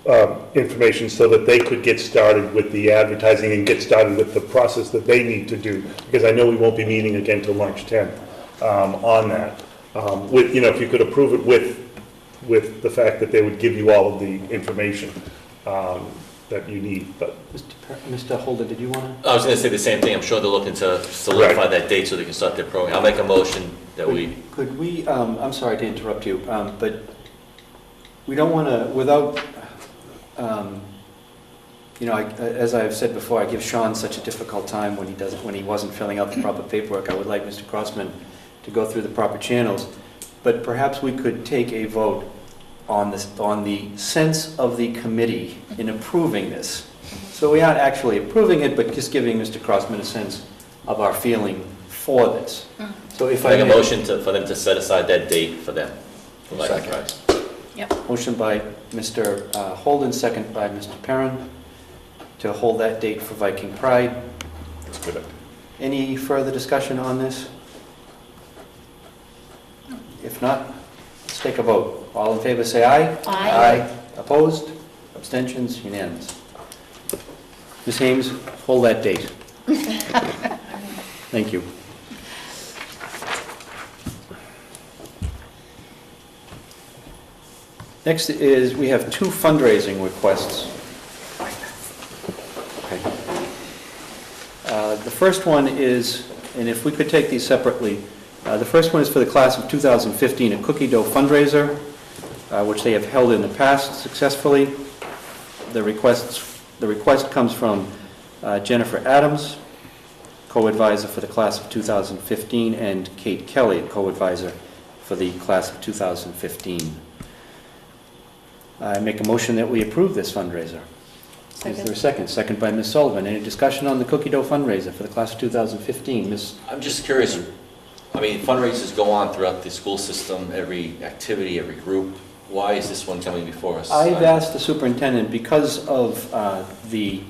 information so that they could get started with the advertising and get started with the process that they need to do, because I know we won't be meeting again till March 10th on that. With, if you could approve it with the fact that they would give you all of the information that you need, but. Mr. Holden, did you want to? I was going to say the same thing. I'm sure they're looking to solidify that date so they can start their program. I'll make a motion that we... Could we, I'm sorry to interrupt you, but we don't want to, without, as I've said before, I give Sean such a difficult time when he wasn't filling out the proper paperwork. I would like Mr. Crossman to go through the proper channels, but perhaps we could take a vote on the sense of the committee in approving this. So we aren't actually approving it, but just giving Mr. Crossman a sense of our feeling for this. So if I Make a may, motion for them to set aside that date for them. For Viking Pride. motion by Mr. Holden, second by Mr. Perrin, to hold that date for Viking Pride. That's good. Any further discussion on this? If not, let's take a vote. All in favor, say aye. Aye. Opposed? Abstentions? Unanimous. Ms. Hames, hold that date. Thank you. Next is, we have two fundraising requests. Okay. The first one is, and if we could take these separately, the first one is for the class of 2015, a cookie dough fundraiser, which they have held in the past successfully. The request comes from Jennifer Adams, co-advisor for the class of 2015, and Kate Kelly, co-advisor for the class of 2015. I make a motion that we approve this fundraiser. Is there a second? Second by Ms. Sullivan. Any discussion on the cookie dough fundraiser for the class of 2015? Ms. I'm just curious, I mean, fundraisers go on throughout the school system, every activity, every group. Why is this one coming before us? I've asked the superintendent, because of the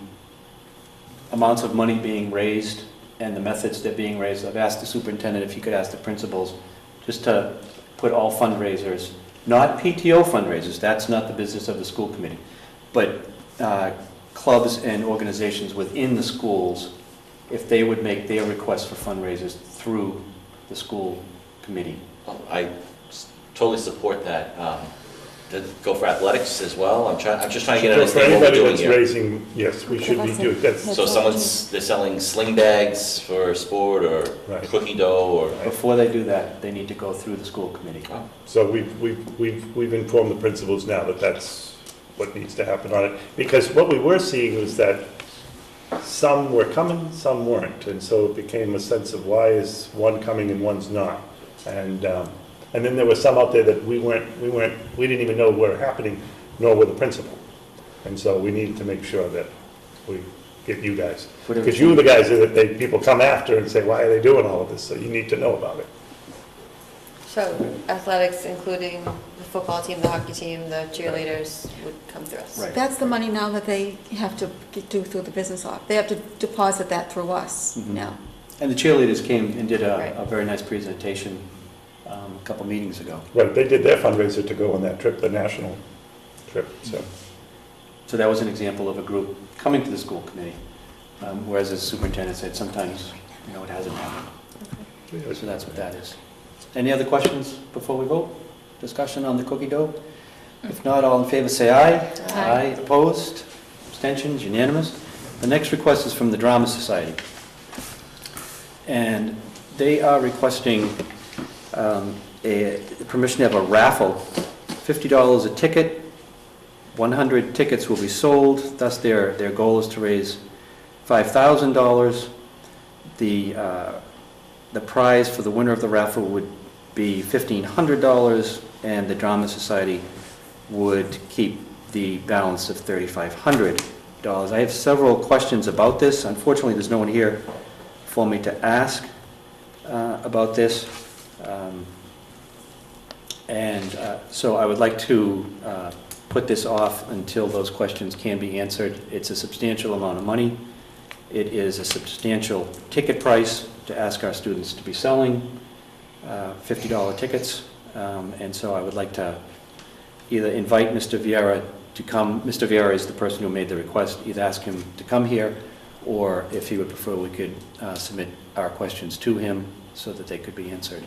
amounts of money being raised and the methods that are being raised, I've asked the superintendent if he could ask the principals just to put all fundraisers, not PTO fundraisers, that's not the business of the school committee, but clubs and organizations within the schools, if they would make their requests for fundraisers through the school committee. I totally support that. To go for athletics as well. I'm just trying to get an For understanding what we're anybody doing that's here. raising, yes, we should be doing, that's, So they're selling sling bags for sport or Right. cookie dough or... Before they do that, they need to go through the school committee. so we've informed the principals now that that's what needs to happen on it. Because what we were seeing was that some were coming, some weren't, and so it became a sense of why is one coming and one's not. And then there were some out there that we didn't even know were happening, nor were the principal. And so we needed to make sure that we get you guys. Because you were the guys that people come after and say, why are they doing all of this? So you need to know about it. So athletics, including the football team, the hockey team, the cheerleaders, would come through us. Right. That's the money now that they have to do through the business office. They have to deposit that through us Mhm. now. And the cheerleaders came and did Right. a very nice presentation a couple meetings ago. Right, they did their fundraiser to go on that trip, the national trip, so. So that was an example of a group coming to the school committee, whereas the superintendent said sometimes, it hasn't happened. So that's what that is. Any other questions before we vote? Discussion on the cookie dough? If not, all in favor say aye. Aye. Opposed? Abstentions? Unanimous? The next request is from the Drama Society. And they are requesting permission to have a raffle, $50 a ticket. 100 tickets will be sold, thus their goal is to raise $5,000. The prize for the winner of the raffle would be $1,500, and the Drama Society would keep the balance of $3,500. I have several questions about this. Unfortunately, there's no one here for me to ask about this. So I would like to put this off until those questions can be answered. It's a substantial amount of money. It is a substantial ticket price to ask our students to be selling $50 tickets. And so I would like to either invite Mr. Vieira to come. Mr. Vieira is the person who made the request. Either ask him to come here, or if he would prefer, we could submit our questions to him so that they could be answered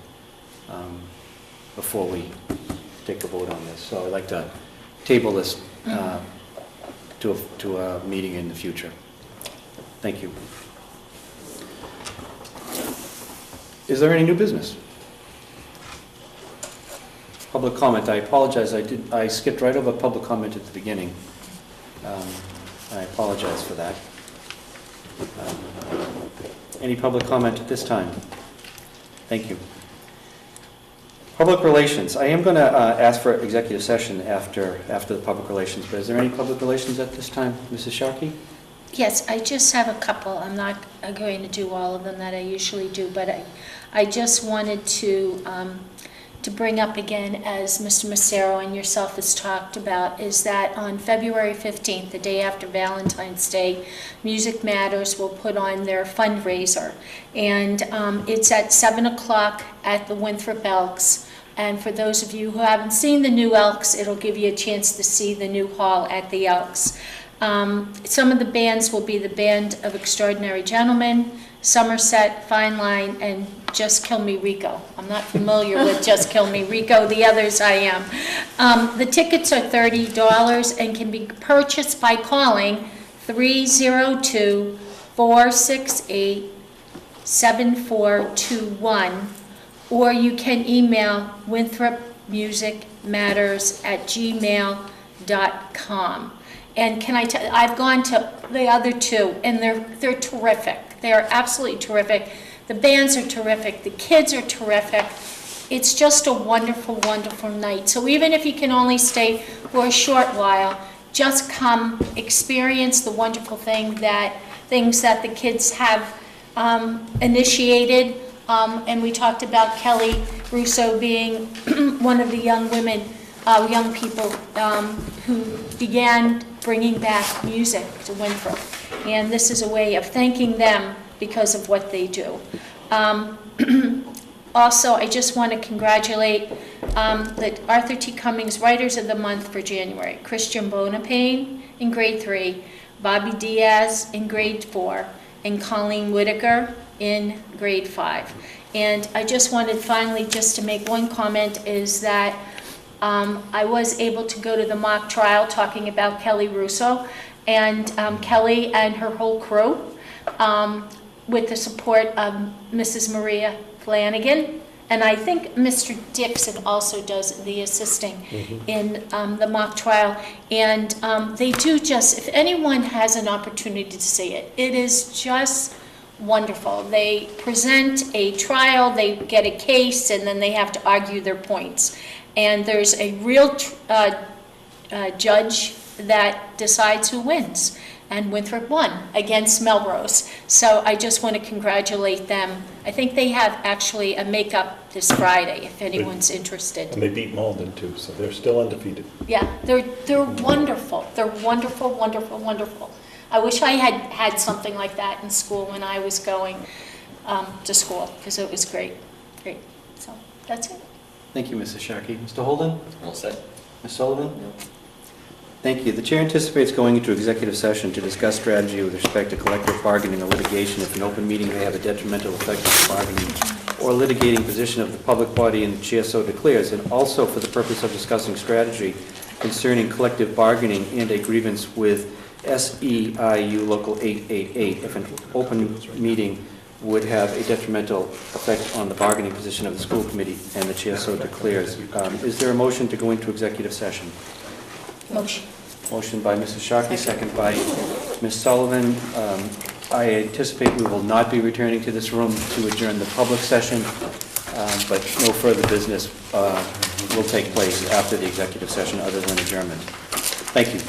before we take a vote on this. So I'd like to table this to a meeting in the future. Thank you. Is there any new business? Public comment. I apologize. I skipped right over public comment at the beginning. I apologize for that. Any public comment at this time? Thank you. Public relations. I am going to ask for executive session after the public relations, but is there any public relations at this time, Mrs. Sharkey? Yes, I just have a couple. I'm not going to do all of them that I usually do, but I just wanted to bring up again, as Mr. Massaro and yourself has talked about, is that on February 15th, the day after Valentine's Day, Music Matters will put on their fundraiser. And it's at 7 o'clock at the Winthrop Elks. And for those of you who haven't seen the new Elks, it'll give you a chance to see the new hall at the Elks. Some of the bands will be the Band of Extraordinary Gentlemen, Somerset, Fine Line, and Just Kill Me Rico. I'm not familiar with Just Kill Me Rico. The others I am. The tickets are $30 and can be purchased by calling 302-468-7421, or you can email winthropmusicmatters@gmail.com. And can I tell you, I've gone to the other two, and they're terrific. They are absolutely terrific. The bands are terrific. The kids are terrific. It's just a wonderful, wonderful night. So even if you can only stay for a short while, just come experience the wonderful things that the kids have initiated. And we talked about Kelly Russo being one of the young people who began bringing back music to Winthrop. And this is a way of thanking them because of what they do. Also, I just want to congratulate the Arthur T. Cummings Writers of the Month for January. Christian Bonapane in grade 3, Bobby Diaz in grade 4, and Colleen Whitaker in grade 5. And I just wanted finally just to make one comment, is that I was able to go to the mock trial talking about Kelly Russo, and Kelly and her whole crew, with the support of Mrs. Maria Flanagan, and I think Mr. Dixon also does the assisting in the mock trial. And they do just, if anyone has an opportunity to see it, it is just wonderful. They present a trial, they get a case, and then they have to argue their points. And there's a real judge that decides who wins. And Winthrop won against Melrose. So I just want to congratulate them. I think they have actually a makeup this Friday, if anyone's interested. And they beat Malden too, so they're still undefeated. Yeah, they're wonderful. They're wonderful, wonderful, wonderful. I wish I had something like that in school when I was going to school, because it was great. Great. So that's it. Thank you, Mrs. Sharkey. Mr. Holden? All set. Ms. Sullivan? Thank you. The chair anticipates going into executive session to discuss strategy with respect to collective bargaining or litigation if an open meeting may have a detrimental effect on the bargaining or litigating position of the public body and the chair so declares, and also for the purpose of discussing strategy concerning collective bargaining and a grievance with SEIU Local 888 if an open meeting would have a detrimental effect on the bargaining position of the school committee and the chair so declares. Is there a motion to go into executive session? Motion. Motion by Mrs. Sharkey, second by Ms. Sullivan. I anticipate we will not be returning to this room to adjourn the public session, but no further business will take place after the executive session other than adjournment. Thank you.